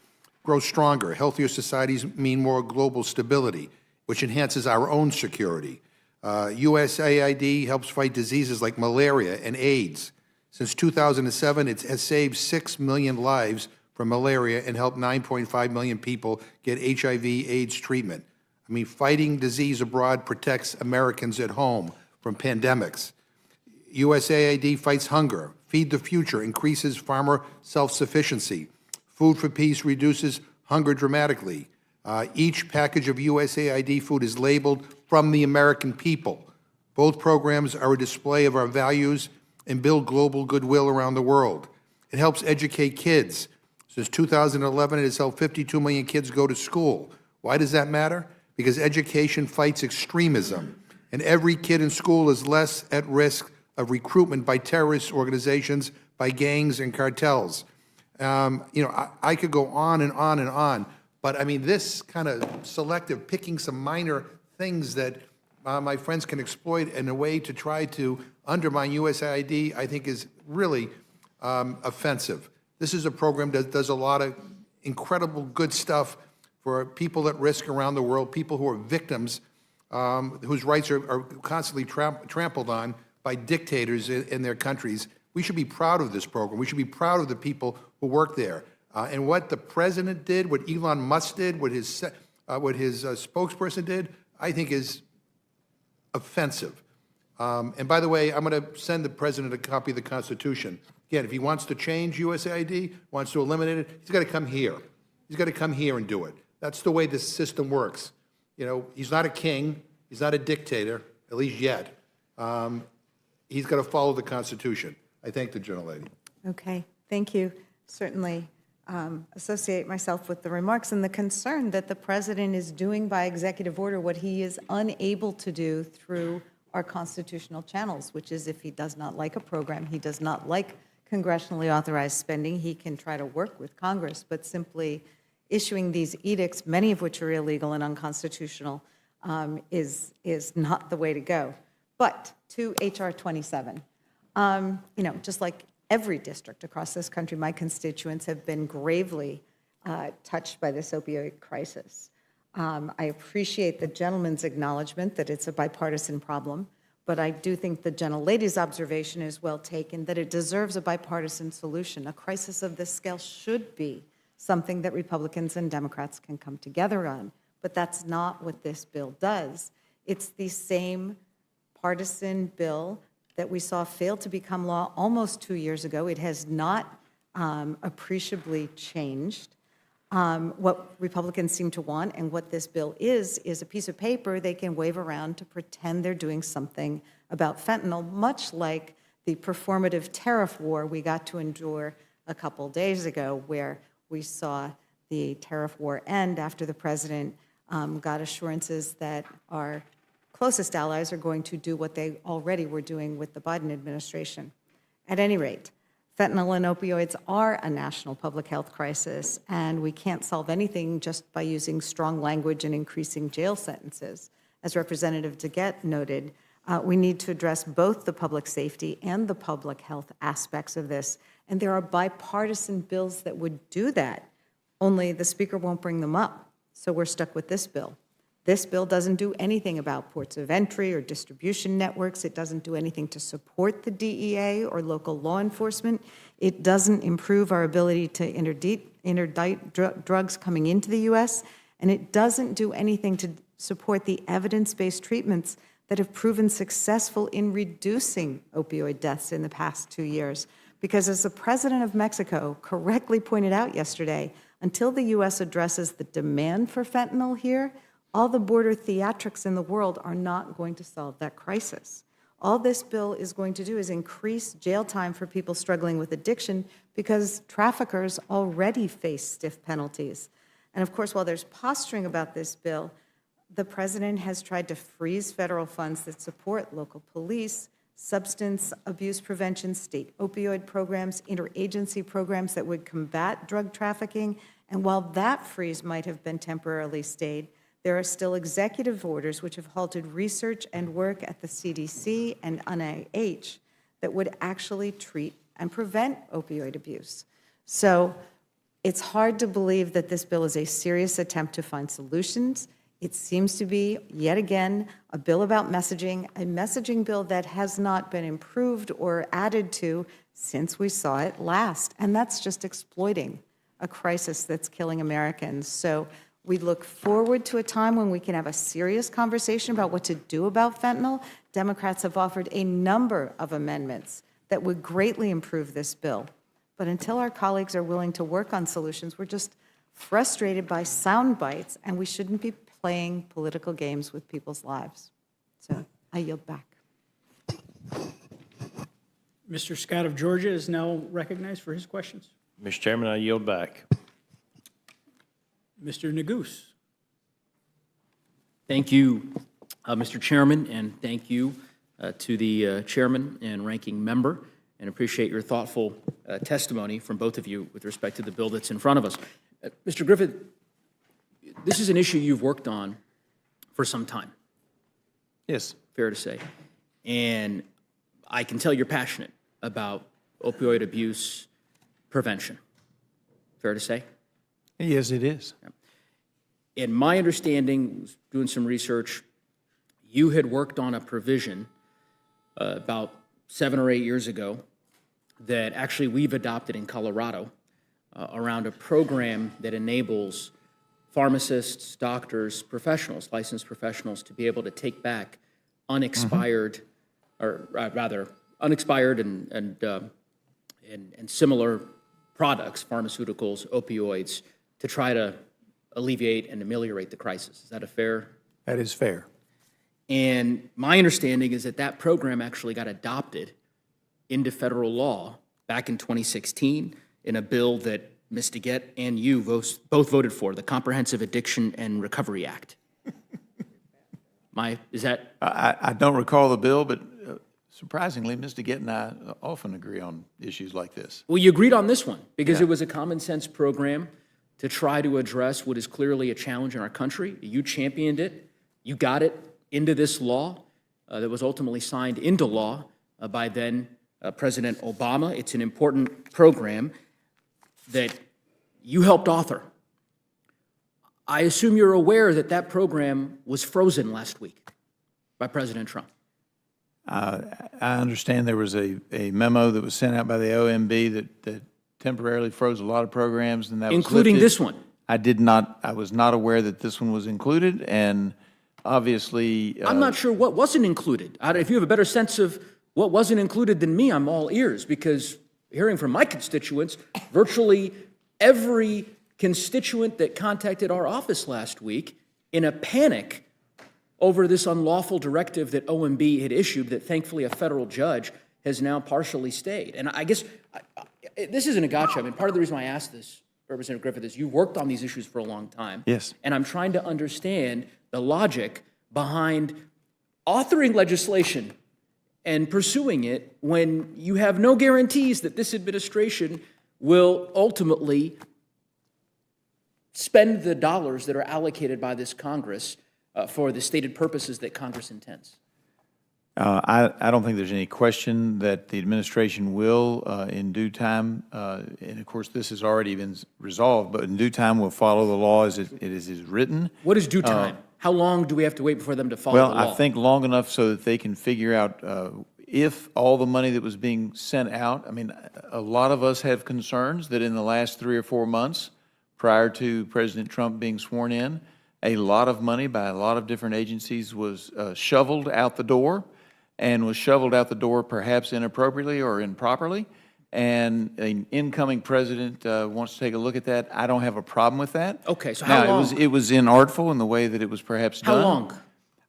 grow stronger. Healthier societies mean more global stability, which enhances our own security. USAID helps fight diseases like malaria and AIDS. Since 2007, it has saved 6 million lives from malaria and helped 9.5 million people get HIV/AIDS treatment. I mean, fighting disease abroad protects Americans at home from pandemics. USAID fights hunger. Feed the Future increases farmer self-sufficiency. Food for Peace reduces hunger dramatically. Each package of USAID food is labeled "From the American People." Both programs are a display of our values and build global goodwill around the world. It helps educate kids. Since 2011, it has helped 52 million kids go to school. Why does that matter? Because education fights extremism, and every kid in school is less at risk of recruitment by terrorist organizations, by gangs and cartels. I could go on and on and on. But, I mean, this kind of selective, picking some minor things that my friends can exploit in a way to try to undermine USAID, I think is really offensive. This is a program that does a lot of incredible good stuff for people at risk around the world, people who are victims, whose rights are constantly trampled on by dictators in their countries. We should be proud of this program. We should be proud of the people who work there. And what the president did, what Elon Musk did, what his spokesperson did, I think is offensive. And by the way, I'm going to send the president a copy of the Constitution. Again, if he wants to change USAID, wants to eliminate it, he's got to come here. He's got to come here and do it. That's the way this system works. You know, he's not a king. He's not a dictator, at least yet. He's got to follow the Constitution. I thank the gentlelady. Okay, thank you. Certainly associate myself with the remarks and the concern that the president is doing by executive order what he is unable to do through our constitutional channels, which is if he does not like a program, he does not like congressionally authorized spending, he can try to work with Congress, but simply issuing these edicts, many of which are illegal and unconstitutional, is not the way to go. But to HR 27, you know, just like every district across this country, my constituents have been gravely touched by this opioid crisis. I appreciate the gentleman's acknowledgement that it's a bipartisan problem, but I do think the gentlelady's observation is well taken, that it deserves a bipartisan solution. A crisis of this scale should be something that Republicans and Democrats can come together on, but that's not what this bill does. It's the same partisan bill that we saw fail to become law almost 2 years ago. It has not appreciably changed. What Republicans seem to want and what this bill is a piece of paper they can wave around to pretend they're doing something about fentanyl, much like the performative tariff war we got to endure a couple days ago, where we saw the tariff war end after the president got assurances that our closest allies are going to do what they already were doing with the Biden administration. At any rate, fentanyl and opioids are a national public health crisis, and we can't solve anything just by using strong language and increasing jail sentences. As Representative DeGette noted, we need to address both the public safety and the public health aspects of this, and there are bipartisan bills that would do that, only the Speaker won't bring them up, so we're stuck with this bill. This bill doesn't do anything about ports of entry or distribution networks. It doesn't do anything to support the DEA or local law enforcement. It doesn't improve our ability to interdict drugs coming into the U.S., and it doesn't do anything to support the evidence-based treatments that have proven successful in reducing opioid deaths in the past 2 years. Because as the president of Mexico correctly pointed out yesterday, until the U.S. addresses the demand for fentanyl here, all the border theatrics in the world are not going to solve that crisis. All this bill is going to do is increase jail time for people struggling with addiction because traffickers already face stiff penalties. And of course, while there's posturing about this bill, the president has tried to freeze federal funds that support local police, substance abuse prevention, state opioid programs, interagency programs that would combat drug trafficking. And while that freeze might have been temporarily stayed, there are still executive orders which have halted research and work at the CDC and NIH that would actually treat and prevent opioid abuse. So it's hard to believe that this bill is a serious attempt to find solutions. It seems to be, yet again, a bill about messaging, a messaging bill that has not been improved or added to since we saw it last. And that's just exploiting a crisis that's killing Americans. So we look forward to a time when we can have a serious conversation about what to do about fentanyl. Democrats have offered a number of amendments that would greatly improve this bill. But until our colleagues are willing to work on solutions, we're just frustrated by sound bites, and we shouldn't be playing political games with people's lives. So I yield back. Mr. Scott of Georgia is now recognized for his questions. Mr. Chairman, I yield back. Mr. Neguse. Thank you, Mr. Chairman, and thank you to the chairman and ranking member, and appreciate your thoughtful testimony from both of you with respect to the bill that's in front of us. Mr. Griffith, this is an issue you've worked on for some time, Yes. fair to say. And I can tell you're passionate about opioid abuse prevention. Fair to say? Yes, it is. In my understanding, doing some research, you had worked on a provision about 7 or 8 years ago that actually we've adopted in Colorado around a program that enables pharmacists, doctors, professionals, licensed professionals to be able to take back unexpired, or rather, unexpired and similar products, pharmaceuticals, opioids, to try to alleviate and ameliorate the crisis. Is that a fair? That is fair. And my understanding is that that program actually got adopted into federal law back in 2016 in a bill that Ms. DeGette and you both voted for, the Comprehensive Addiction and Recovery Act. Is that? I don't recall the bill, but surprisingly, Ms. DeGette and I often agree on issues like this. Well, you agreed on this one because it was a common sense program to try to address what is clearly a challenge in our country. You championed it. You got it into this law that was ultimately signed into law by then President Obama. It's an important program that you helped author. I assume you're aware that that program was frozen last week by President Trump. I understand there was a memo that was sent out by the OMB that temporarily froze a lot of programs, and that was Including lifted. this one. I was not aware that this one was included, and obviously. I'm not sure what wasn't included. If you have a better sense of what wasn't included than me, I'm all ears, because hearing from my constituents, virtually every constituent that contacted our office last week in a panic over this unlawful directive that OMB had issued that thankfully a federal judge has now partially stayed. And I guess this isn't a gotcha. I mean, part of the reason why I asked this, Representative Griffith, is you've worked on these issues for a long time. Yes. And I'm trying to understand the logic behind authoring legislation and pursuing it when you have no guarantees that this administration will ultimately spend the dollars that are allocated by this Congress for the stated purposes that Congress intends. I don't think there's any question that the administration will, in due time, and of course this has already been resolved, but in due time will follow the law as it is written. What is due time? How long do we have to wait before them to follow the law? Well, I think long enough so that they can figure out if all the money that was being sent out, I mean, a lot of us have concerns that in the last 3 or 4 months prior to President Trump being sworn in, a lot of money by a lot of different agencies was shoveled out the door, and was shoveled out the door perhaps inappropriately or improperly. And an incoming president wants to take a look at that. I don't have a problem with that. Okay, so how now, long? It was inartful in the way that it was perhaps How done. long?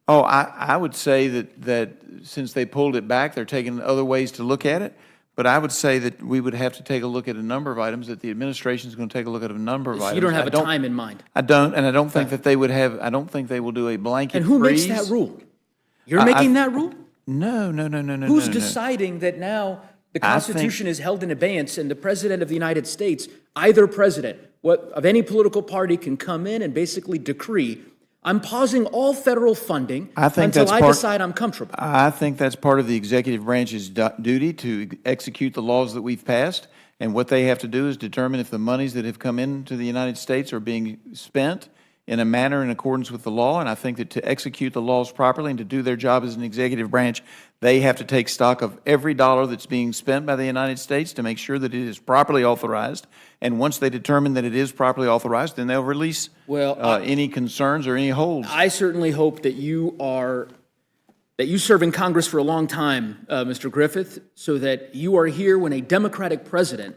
Oh, I would say that since they pulled it back, they're taking other ways to look at it. But I would say that we would have to take a look at a number of items, that the administration is going to take a look at a number of So items. you don't have a time in mind? I don't, and I don't think that they would have, I don't think they will do a blanket And who makes freeze. that rule? You're making that rule? No. Who's no. deciding that now the I Constitution is held in abeyance and the President of the United States, either president of any political party, can come in and basically decree, I'm pausing all federal funding until I decide I'm comfortable? I think that's part of the executive branch's duty to execute the laws that we've passed. And what they have to do is determine if the monies that have come into the United States are being spent in a manner in accordance with the law. And I think that to execute the laws properly and to do their job as an executive branch, they have to take stock of every dollar that's being spent by the United States to make sure that it is properly authorized. And once they determine that it is properly authorized, then they'll release any concerns or any holds. I certainly hope that you serve in Congress for a long time, Mr. Griffith, so that you are here when a Democratic president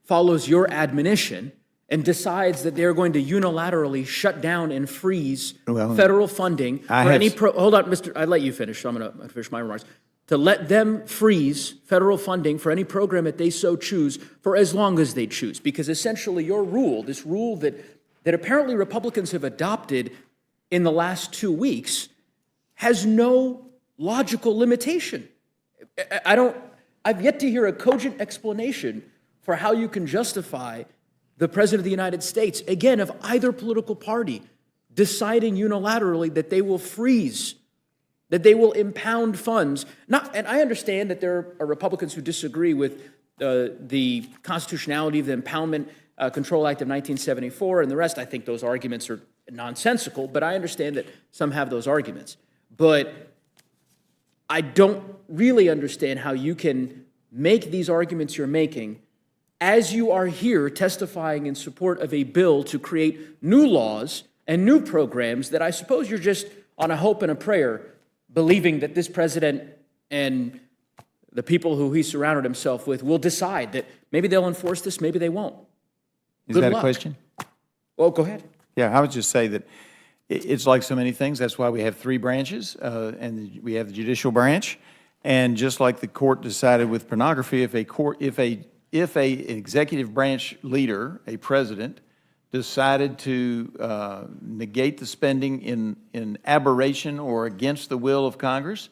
follows your admonition and decides that they're going to unilaterally shut down and freeze federal funding for any hold on, Mr. I let you finish, so I'm going to finish my remarks. To let them freeze federal funding for any program that they so choose for as long as they choose. Because essentially your rule, this rule that apparently Republicans have adopted in the last 2 weeks, has no logical limitation. I've yet to hear a cogent explanation for how you can justify the President of the United States, again, of either political party, deciding unilaterally that they will freeze, that they will impound funds. And I understand that there are Republicans who disagree with the constitutionality of the Impoundment Control Act of 1974 and the rest. I think those arguments are nonsensical, but I understand that some have those arguments. But I don't really understand how you can make these arguments you're making as you are here testifying in support of a bill to create new laws and new programs that I suppose you're just on a hope and a prayer, believing that this president and the people who he surrounded himself with will decide that maybe they'll enforce this, maybe they won't. Is Good that luck. a question? Well, go ahead. Yeah, I would just say that it's like so many things. That's why we have three branches, and we have the judicial branch. And just like the court decided with pornography, if a executive branch leader, a president, decided to negate the spending in aberration or against the will of Congress,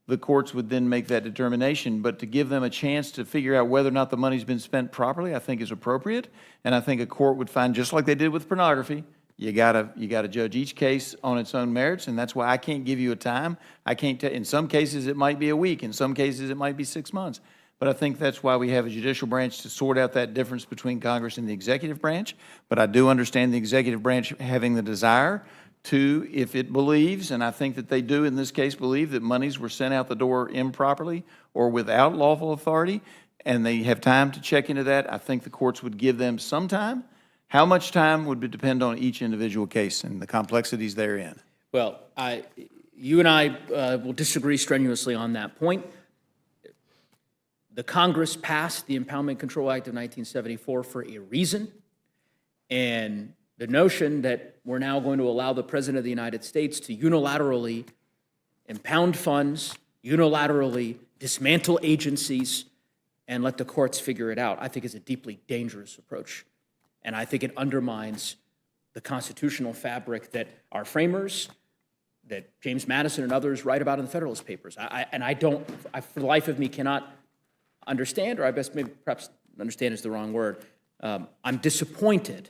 the courts would then make that determination. But to give them a chance to figure out whether or not the money's been spent properly, I think is appropriate. And I think a court would find, just like they did with pornography, you gotta judge each case on its own merits, and that's why I can't give you a time. I can't in some cases it might be a week, in some cases it might be 6 months. But I think that's why we have a judicial branch to sort out that difference between Congress and the executive branch. But I do understand the executive branch having the desire to, if it believes, and I think that they do in this case believe that monies were sent out the door improperly or without lawful authority, and they have time to check into that, I think the courts would give them some time. How much time would depend on each individual case and the complexities therein. Well, you and I will disagree strenuously on that point. The Congress passed the Impoundment Control Act of 1974 for a reason, and the notion that we're now going to allow the President of the United States to unilaterally impound funds, unilaterally dismantle agencies, and let the courts figure it out, I think is a deeply dangerous approach. And I think it undermines the constitutional fabric that our framers, that James Madison and others write about in the Federalist Papers. I for the life of me, cannot understand, or I best maybe perhaps understand is the wrong word. I'm disappointed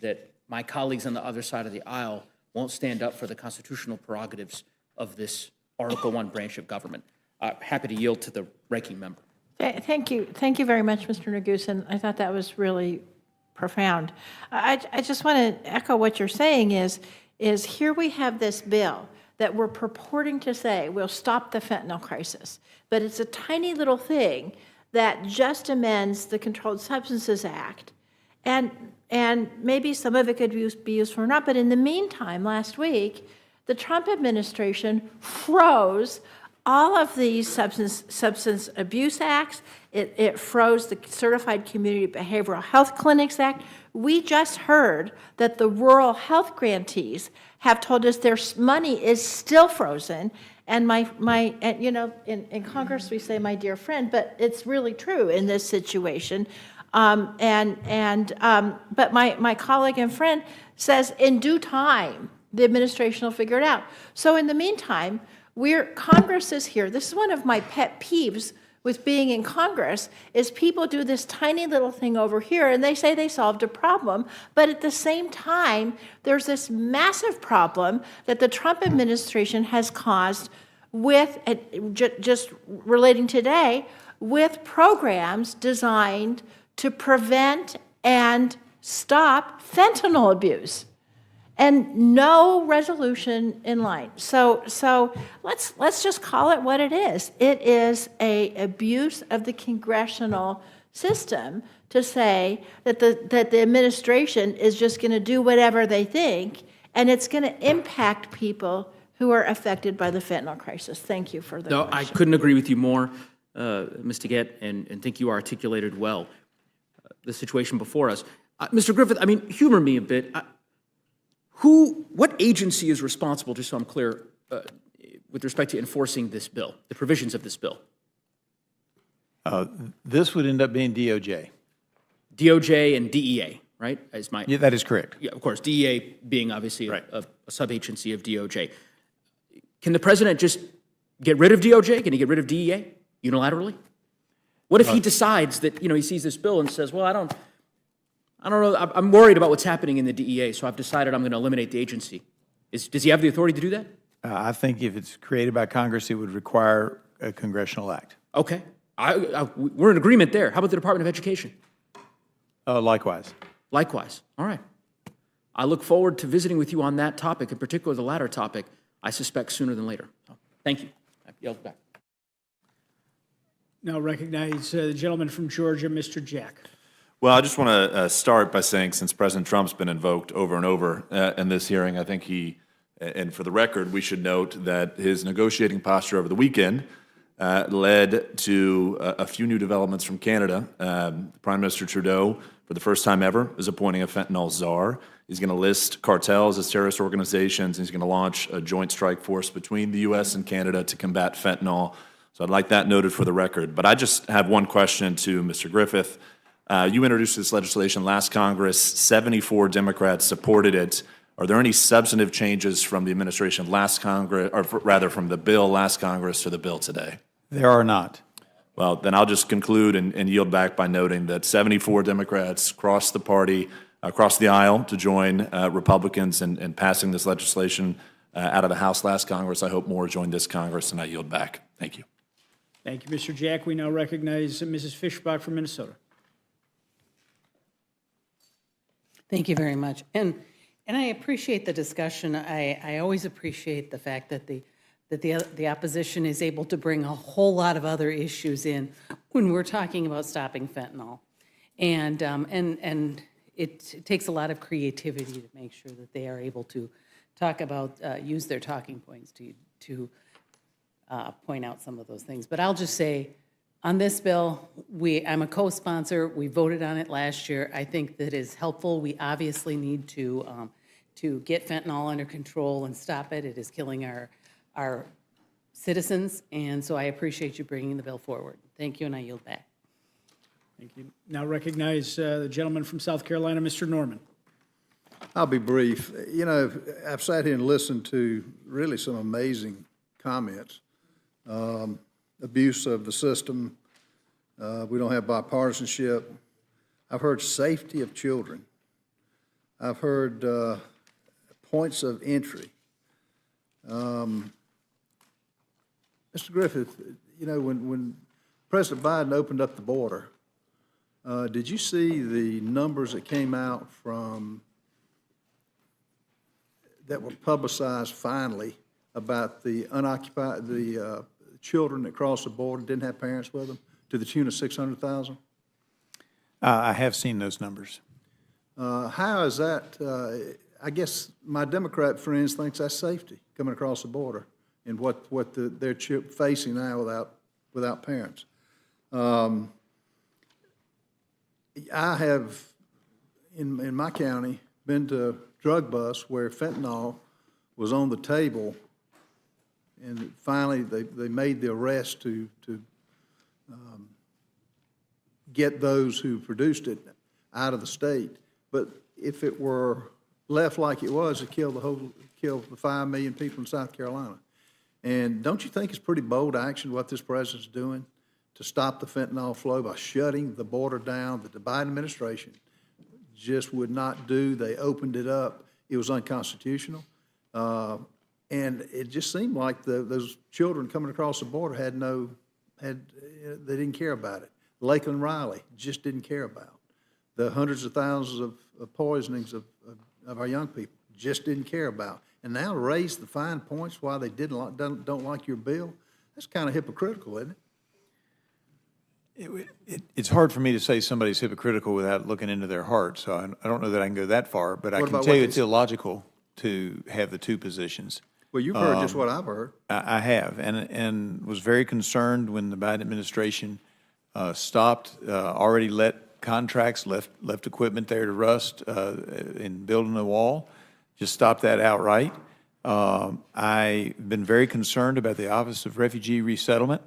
that my colleagues on the other side of the aisle won't stand up for the constitutional prerogatives of this Article I branch of government. Happy to yield to the ranking member. Thank you. Thank you very much, Mr. Nagusin. I thought that was really profound. I just want to echo what you're saying is here we have this bill that we're purporting to say will stop the fentanyl crisis, but it's a tiny little thing that just amends the Controlled Substances Act, and maybe some of it could be used for not, but in the meantime, last week, the Trump administration froze all of these substance abuse acts. It froze the Certified Community Behavioral Health Clinics Act. We just heard that the rural health grantees have told us their money is still frozen. And in Congress we say my dear friend, but it's really true in this situation. But my colleague and friend says in due time the administration will figure it out. So in the meantime, Congress is here. This is one of my pet peeves with being in Congress, is people do this tiny little thing over here and they say they solved a problem, but at the same time, there's this massive problem that the Trump administration has caused with, just relating today, with programs designed to prevent and stop fentanyl abuse. And no resolution in line. So let's just call it what it is. It is an abuse of the congressional system to say that the administration is just going to do whatever they think, and it's going to impact people who are affected by the fentanyl crisis. Thank you for the question. I couldn't agree with you more, Ms. Teget, and think you articulated well the situation before us. Mr. Griffith, humor me a bit. What agency is responsible, just so I'm clear, with respect to enforcing this bill, the provisions of this bill? This would end up being DOJ. DOJ and DEA, right? Yeah, that is correct. Yeah, of course, DEA being obviously a sub-agency of DOJ. Can the president just get rid of DOJ? Can he get rid of DEA unilaterally? What if he decides that, he sees this bill and says, well, I I don't know, I'm worried about what's happening in the DEA, so I've decided I'm going to eliminate the agency. Does he have the authority to do that? I think if it's created by Congress, it would require a congressional act. Okay. We're in agreement there. How about the Department of Education? Likewise. Likewise. All right. I look forward to visiting with you on that topic, in particular the latter topic, I suspect sooner than later. So, thank you. I yield back. Now recognize the gentleman from Georgia, Mr. Jack. Well, I just want to start by saying, since President Trump's been invoked over and over in this hearing, I think and for the record, we should note that his negotiating posture over the weekend led to a few new developments from Canada. Prime Minister Trudeau, for the first time ever, is appointing a fentanyl czar. He's going to list cartels as terrorist organizations, and he's going to launch a joint strike force between the U.S. and Canada to combat fentanyl. So I'd like that noted for the record. But I just have one question to Mr. Griffith. You introduced this legislation last Congress. 74 Democrats supported it. Are there any substantive changes from the administration last Congress, or rather from the bill last Congress to the bill today? There are not. Well, then I'll just conclude and yield back by noting that 74 Democrats crossed the party, across the aisle to join Republicans in passing this legislation out of the House last Congress. I hope more join this Congress, and I yield back. Thank you. Thank you, Mr. Jack. We now recognize Mrs. Fischbach from Minnesota. Thank you very much. And I appreciate the discussion. I always appreciate the fact that the opposition is able to bring a whole lot of other issues in when we're talking about stopping fentanyl. And it takes a lot of creativity to make sure that they are able to talk about, use their talking points to point out some of those things. But I'll just say, on this bill, I'm a co-sponsor. We voted on it last year. I think that is helpful. We obviously need to get fentanyl under control and stop it. It is killing our citizens, and so I appreciate you bringing the bill forward. Thank you, and I yield back. Thank you. Now recognize the gentleman from South Carolina, Mr. Norman. I'll be brief. You know, I've sat here and listened to really some amazing comments. Abuse of the system. We don't have bipartisanship. I've heard safety of children. I've heard points of entry. Mr. Griffith, you know, when President Biden opened up the border, did you see the numbers that came out that were publicized finally about the children that crossed the border, didn't have parents with them, to the tune of 600,000? I have seen those numbers. How is that? I guess my Democrat friends think that's safety coming across the border and what they're facing now without parents. I have, in my county, been to a drug bust where fentanyl was on the table, and finally they made the arrest to get those who produced it out of the state. But if it were left like it was, it killed the 5 million people in South Carolina. And don't you think it's pretty bold action what this president's doing to stop the fentanyl flow by shutting the border down that the Biden administration just would not do? They opened it up. It was unconstitutional. And it just seemed like those children coming across the border they didn't care about it. Lakeland Riley just didn't care about. The hundreds of thousands of poisonings of our young people just didn't care about. And now to raise the fine points why they don't like your bill, that's kind of hypocritical, isn't it? It's hard for me to say somebody's hypocritical without looking into their heart, so I don't know that I can go that far, but I can tell you it's illogical to have the two positions. Well, you've heard just what I've heard. I have, and was very concerned when the Biden administration stopped, already let contracts, left equipment there to rust in building a wall, just stopped that outright. I've been very concerned about the Office of Refugee Resettlement.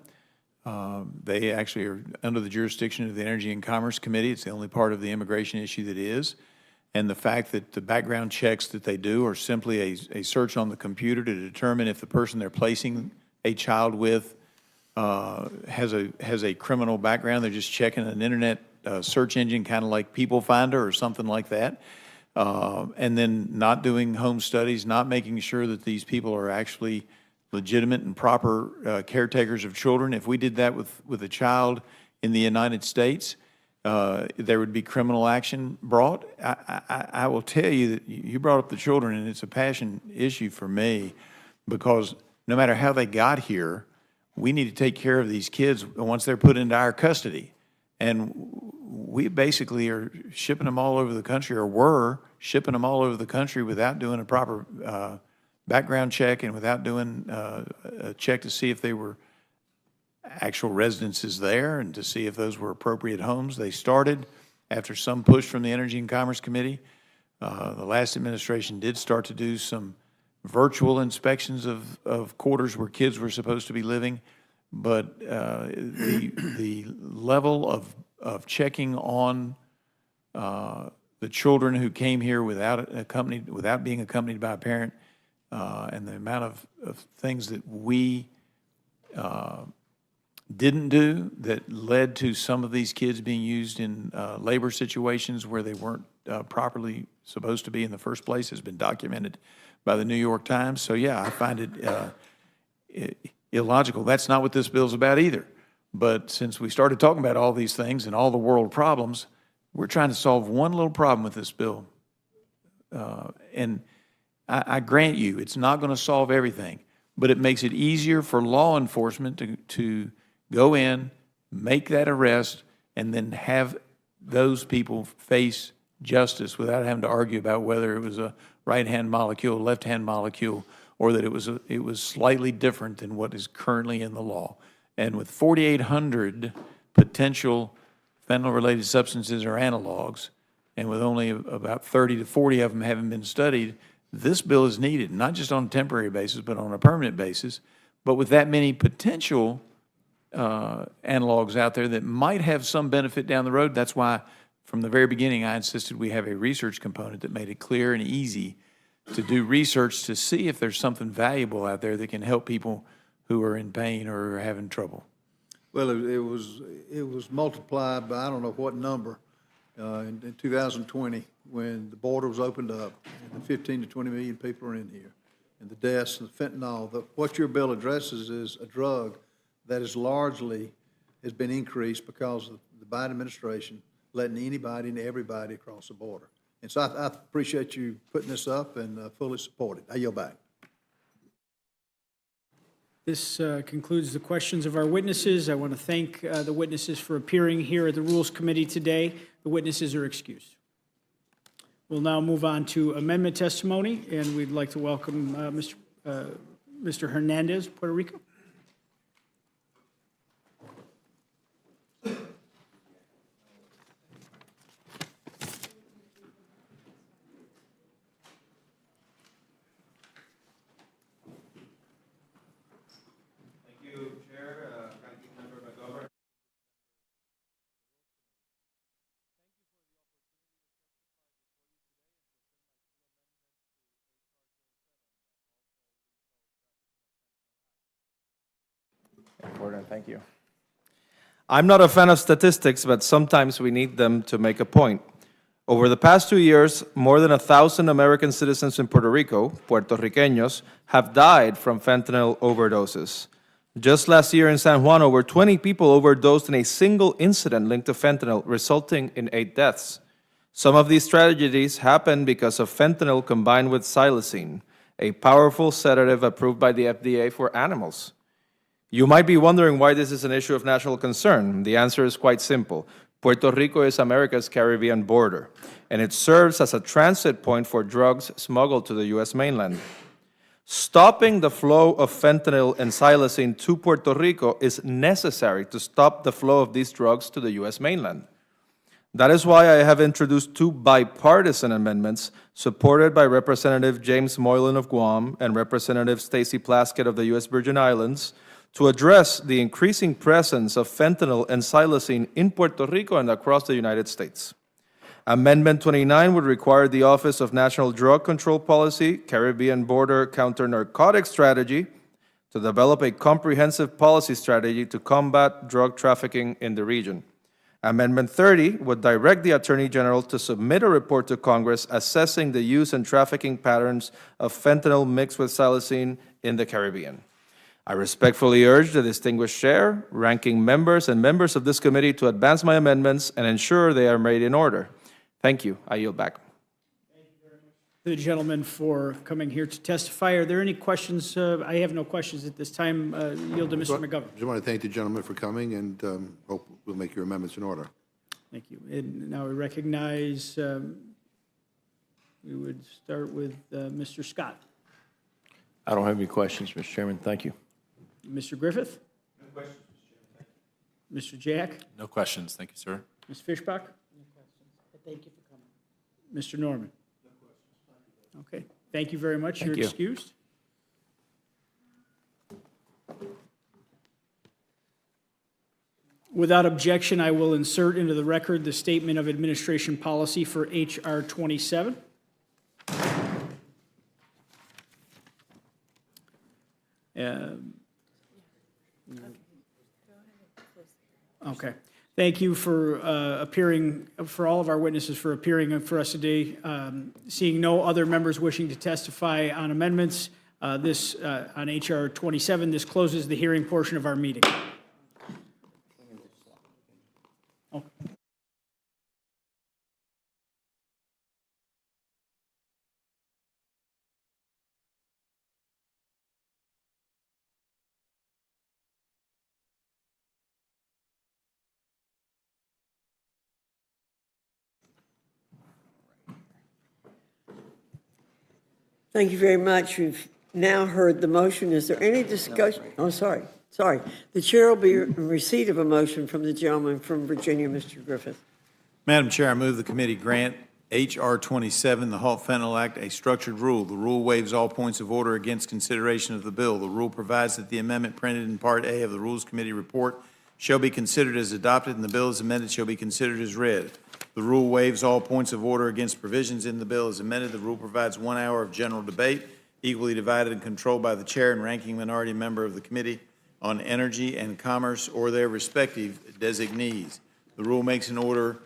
They actually are under the jurisdiction of the Energy and Commerce Committee. It's the only part of the immigration issue that is. And the fact that the background checks that they do are simply a search on the computer to determine if the person they're placing a child with has a criminal background. They're just checking an internet search engine, kind of like People Finder or something like that. And then not doing home studies, not making sure that these people are actually legitimate and proper caretakers of children. If we did that with a child in the United States, there would be criminal action brought. I will tell you that you brought up the children, and it's a passion issue for me, because no matter how they got here, we need to take care of these kids once they're put into our custody. And we basically are shipping them all over the country, or were shipping them all over the country without doing a proper background check and without doing a check to see if they were actual residences there and to see if those were appropriate homes. They started after some push from the Energy and Commerce Committee. The last administration did start to do some virtual inspections of quarters where kids were supposed to be living, but the level of checking on the children who came here without being accompanied by a parent, and the amount of things that we didn't do that led to some of these kids being used in labor situations where they weren't properly supposed to be in the first place has been documented by the New York Times. So yeah, I find it illogical. That's not what this bill's about either. But since we started talking about all these things and all the world problems, we're trying to solve one little problem with this bill. And I grant you, it's not going to solve everything, but it makes it easier for law enforcement to go in, make that arrest, and then have those people face justice without having to argue about whether it was a right-hand molecule, left-hand molecule, or that it was slightly different than what is currently in the law. And with 4,800 potential fentanyl-related substances or analogs, and with only about 30 to 40 of them having been studied, this bill is needed, not just on a temporary basis, but on a permanent basis. But with that many potential analogs out there that might have some benefit down the road, that's why from the very beginning I insisted we have a research component that made it clear and easy to do research to see if there's something valuable out there that can help people who are in pain or are having trouble. Well, it was multiplied by I don't know what number in 2020 when the border was opened up and the 15 to 20 million people are in here, and the deaths and the fentanyl. What your bill addresses is a drug that is largely has been increased because of the Biden administration letting anybody and everybody across the border. And so I appreciate you putting this up and fully support it. I yield back. This concludes the questions of our witnesses. I want to thank the witnesses for appearing here at the Rules Committee today. The witnesses are excused. We'll now move on to amendment testimony, and we'd like to welcome Mr. Hernandez, Puerto Rico. Important, thank you. I'm not a fan of statistics, but sometimes we need them to make a point. Over the past 2 years, more than 1,000 American citizens in Puerto Rico, Puerto Riqueños, have died from fentanyl overdoses. Just last year in San Juan, over 20 people overdosed in a single incident linked to fentanyl, resulting in 8 deaths. Some of these tragedies happened because of fentanyl combined with xylazine, a powerful sedative approved by the FDA for animals. You might be wondering why this is an issue of national concern. The answer is quite simple. Puerto Rico is America's Caribbean border, and it serves as a transit point for drugs smuggled to the U.S. mainland. Stopping the flow of fentanyl and xylazine to Puerto Rico is necessary to stop the flow of these drugs to the U.S. mainland. That is why I have introduced 2 bipartisan amendments supported by Representative James Moylan of Guam and Representative Stacey Plaskett of the U.S. Virgin Islands to address the increasing presence of fentanyl and xylazine in Puerto Rico and across the United States. Amendment 29 would require the Office of National Drug Control Policy, Caribbean Border Counter-Narcotics Strategy, to develop a comprehensive policy strategy to combat drug trafficking in the region. Amendment 30 would direct the Attorney General to submit a report to Congress assessing the use and trafficking patterns of fentanyl mixed with salicine in the Caribbean. I respectfully urge the distinguished chair, ranking members, and members of this committee to advance my amendments and ensure they are made in order. Thank you. I yield back. The gentleman for coming here to testify. Are there any questions? I have no questions at this time. Yield to Mr. McGovern. Just want to thank the gentleman for coming, and hope we'll make your amendments in order. Thank you. And now we recognize, we would start with Mr. Scott. I don't have any questions, Mr. Chairman. Thank you. Mr. Griffith? No questions, Mr. Chairman. Mr. Jack? No questions. Thank you, sir. Ms. Fishbach? No questions, but thank you for coming. Mr. Norman? No questions. Okay. Thank you very much. You're excused. Without objection, I will insert into the record the statement of administration policy for H.R. 27. Okay. Thank you for appearing, for all of our witnesses for appearing for us today. Seeing no other members wishing to testify on amendments, on H.R. 27, this closes the hearing portion of our meeting. Thank you very much. We've now heard the motion. Is there any discussion? Oh, sorry. The chair will be in receipt of a motion from the gentleman from Virginia, Mr. Griffith. Madam Chair, I move the committee grant H.R. 27, the Halt Fentanyl Act, a structured rule. The rule waives all points of order against consideration of the bill. The rule provides that the amendment printed in Part A of the Rules Committee report shall be considered as adopted, and the bill as amended shall be considered as read. The rule waives all points of order against provisions in the bill as amended. The rule provides 1 hour of general debate, equally divided and controlled by the chair and ranking minority member of the Committee on Energy and Commerce or their respective designees. The rule makes an order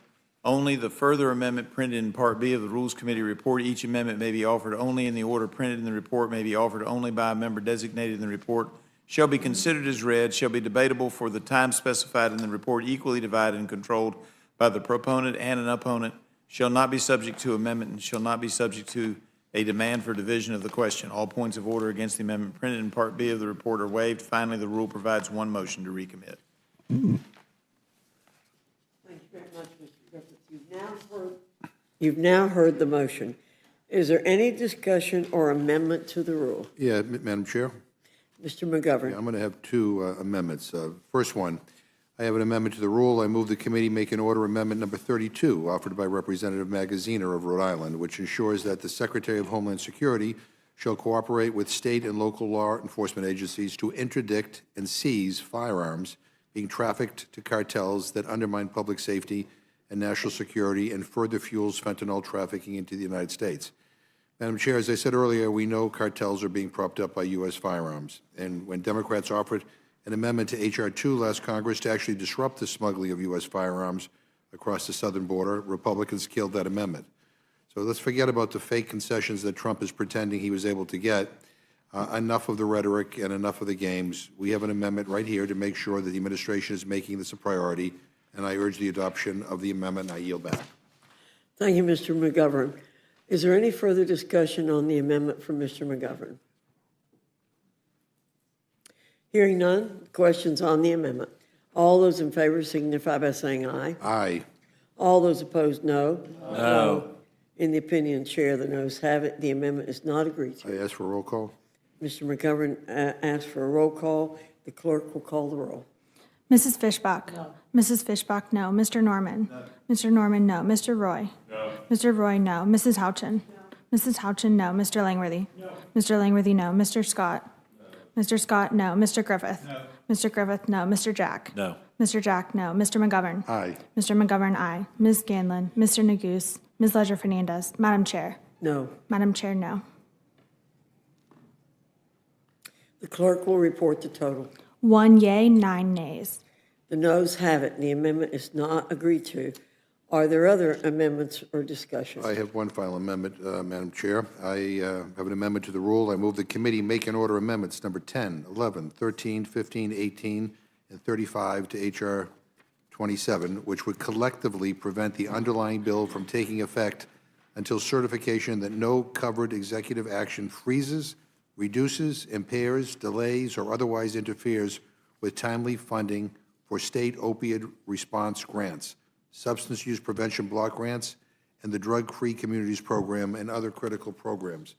only the further amendment printed in Part B of the Rules Committee report. Each amendment may be offered only in the order printed in the report, may be offered only by a member designated in the report, shall be considered as read, shall be debatable for the time specified in the report, equally divided and controlled by the proponent and an opponent, shall not be subject to amendment, and shall not be subject to a demand for division of the question. All points of order against the amendment printed in Part B of the report are waived. Finally, the rule provides one motion to recommit. Thank you very much, Mr. Griffith. You've now heard the motion. Is there any discussion or amendment to the rule? Yeah, Madam Chair? Mr. McGovern. I'm going to have two amendments. First one, I have an amendment to the rule. I move the committee make an order amendment number 32, offered by Representative Magaziner of Rhode Island, which ensures that the Secretary of Homeland Security shall cooperate with state and local law enforcement agencies to interdict and seize firearms being trafficked to cartels that undermine public safety and national security and further fuels fentanyl trafficking into the United States. Madam Chair, as I said earlier, we know cartels are being propped up by U.S. firearms. And when Democrats offered an amendment to H.R. 2 last Congress to actually disrupt the smuggling of U.S. firearms across the southern border, Republicans killed that amendment. So let's forget about the fake concessions that Trump is pretending he was able to get. Enough of the rhetoric and enough of the games. We have an amendment right here to make sure that the administration is making this a priority, and I urge the adoption of the amendment, and I yield back. Thank you, Mr. McGovern. Is there any further discussion on the amendment from Mr. McGovern? Hearing none, questions on the amendment. All those in favor signify by saying aye. Aye. All those opposed, no. No. In the opinion of the chair, the noes have it. The amendment is not agreed to. I ask for a roll call. Mr. McGovern asked for a roll call. The clerk will call the roll. Mrs. Fishbach? No. Mrs. Fishbach, no. Mr. Norman? No. Mr. Norman, no. Mr. Roy? No. Mr. Roy, no. Mrs. Houchin? No. Mrs. Houchin, no. Mr. Langworthy? No. Mr. Langworthy, no. Mr. Scott? No. Mr. Scott, no. Mr. Griffith? No. Mr. Griffith, no. Mr. Jack? No. Mr. Jack, no. Mr. McGovern? Aye. Mr. McGovern, aye. Ms. Scanlon? Mr. Neguse? Ms. Leger-Fernandez? Madam Chair? No. Madam Chair, no. The clerk will report the total. 1 yea, 9 nays. The noes have it, and the amendment is not agreed to. Are there other amendments or discussion? I have one final amendment, Madam Chair. I have an amendment to the rule. I move the committee make and order amendments number 10, 11, 13, 15, 18, and 35 to H.R. 27, which would collectively prevent the underlying bill from taking effect until certification that no covered executive action freezes, reduces, impairs, delays, or otherwise interferes with timely funding for state opioid response grants, substance use prevention block grants, and the Drug-Free Communities Program and other critical programs.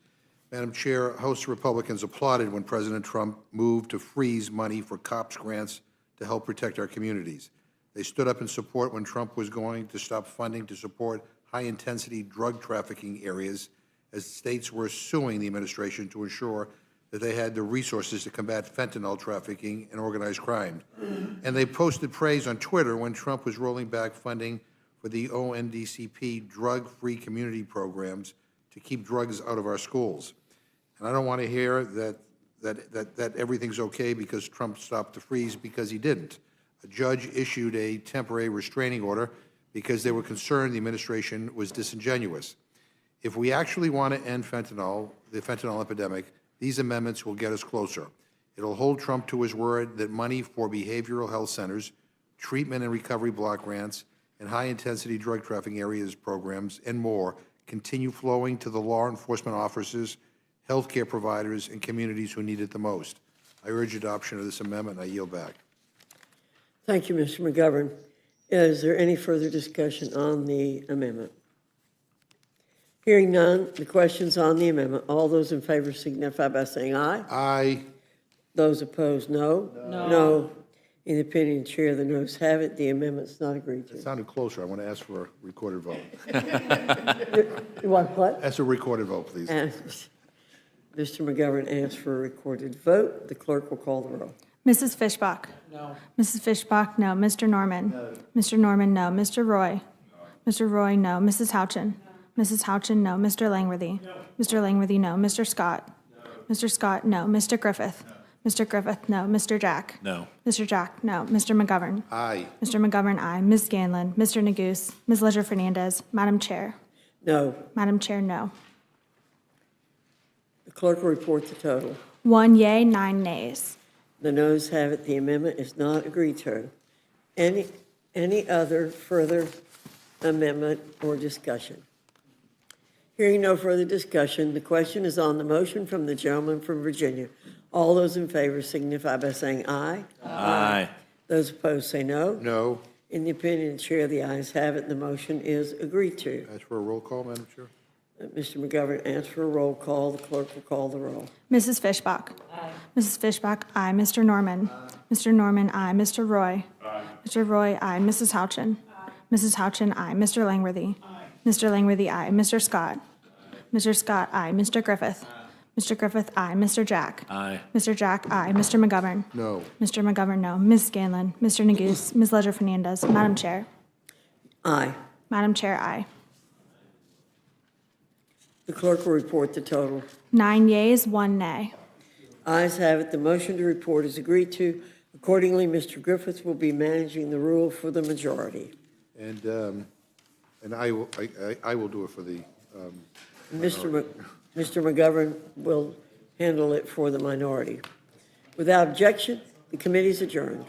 Madam Chair, a host of Republicans applauded when President Trump moved to freeze money for COPS grants to help protect our communities. They stood up in support when Trump was going to stop funding to support high-intensity drug trafficking areas, as states were suing the administration to ensure that they had the resources to combat fentanyl trafficking and organized crime. And they posted praise on Twitter when Trump was rolling back funding for the ONDCP drug-free community programs to keep drugs out of our schools. And I don't want to hear that everything's okay because Trump stopped the freeze, because he didn't. A judge issued a temporary restraining order because they were concerned the administration was disingenuous. If we actually want to end fentanyl, the fentanyl epidemic, these amendments will get us closer. It'll hold Trump to his word that money for behavioral health centers, treatment and recovery block grants, and high-intensity drug trafficking areas programs, and more, continue flowing to the law enforcement officers, healthcare providers, and communities who need it the most. I urge adoption of this amendment, and I yield back. Thank you, Mr. McGovern. Is there any further discussion on the amendment? Hearing none, the question's on the amendment. All those in favor signify by saying aye. Aye. Those opposed, no. No. In the opinion of the chair, the noes have it. The amendment's not agreed It to. sounded closer. I want to ask for a recorded vote. You want what? Ask for a recorded vote, please. Mr. McGovern asked for a recorded vote. The clerk will call the roll. Mrs. Fishbach? No. Mrs. Fishbach, no. Mr. Norman? No. Mr. Norman, no. Mr. Roy? No. Mr. Roy, no. Mrs. Houchin? No. Mrs. Houchin, no. Mr. Langworthy? No. Mr. Langworthy, no. Mr. Scott? No. Mr. Scott, no. Mr. Griffith? No. Mr. Griffith, no. Mr. Jack? No. Mr. Jack, no. Mr. McGovern? Aye. Mr. McGovern, aye. Ms. Scanlon? Mr. Neguse? Ms. Leisure-Fernandez? Madam Chair? No. Madam Chair, no. The clerk will report the total. 1 yea, 9 nays. The noes have it. The amendment is not agreed to. Any other further amendment or discussion? Hearing no further discussion, the question is on the motion from the gentleman from Virginia. All those in favor signify by saying aye. Aye. Those opposed say no. No. In the opinion of the chair, the ayes have it. The motion is agreed to. Ask for a roll call, Madam Chair. Mr. McGovern asked for a roll call. The clerk will call the roll. Mrs. Fishbach? Aye. Mrs. Fishbach, aye. Mr. Norman? Aye. Mr. Norman, aye. Mr. Roy? Aye. Mr. Roy, aye. Mrs. Houchin? Aye. Mrs. Houchin, aye. Mr. Langworthy? Aye. Mr. Langworthy, aye. Mr. Scott? Aye. Mr. Scott, aye. Mr. Griffith? Aye. Mr. Griffith, aye. Mr. Jack? Aye. Mr. Jack, aye. Mr. McGovern? No. Mr. McGovern, no. Ms. Scanlon? Mr. Neguse? Ms. Leisure-Fernandez? Madam Chair? Aye. Madam Chair, aye. The clerk will report the total. 9 yeas, 1 nay. Ayes have it. The motion to report is agreed to. Accordingly, Mr. Griffith will be managing the rule for the majority. And I will do it for the Mr. McGovern will handle it for the minority. Without objection, the committee is adjourned.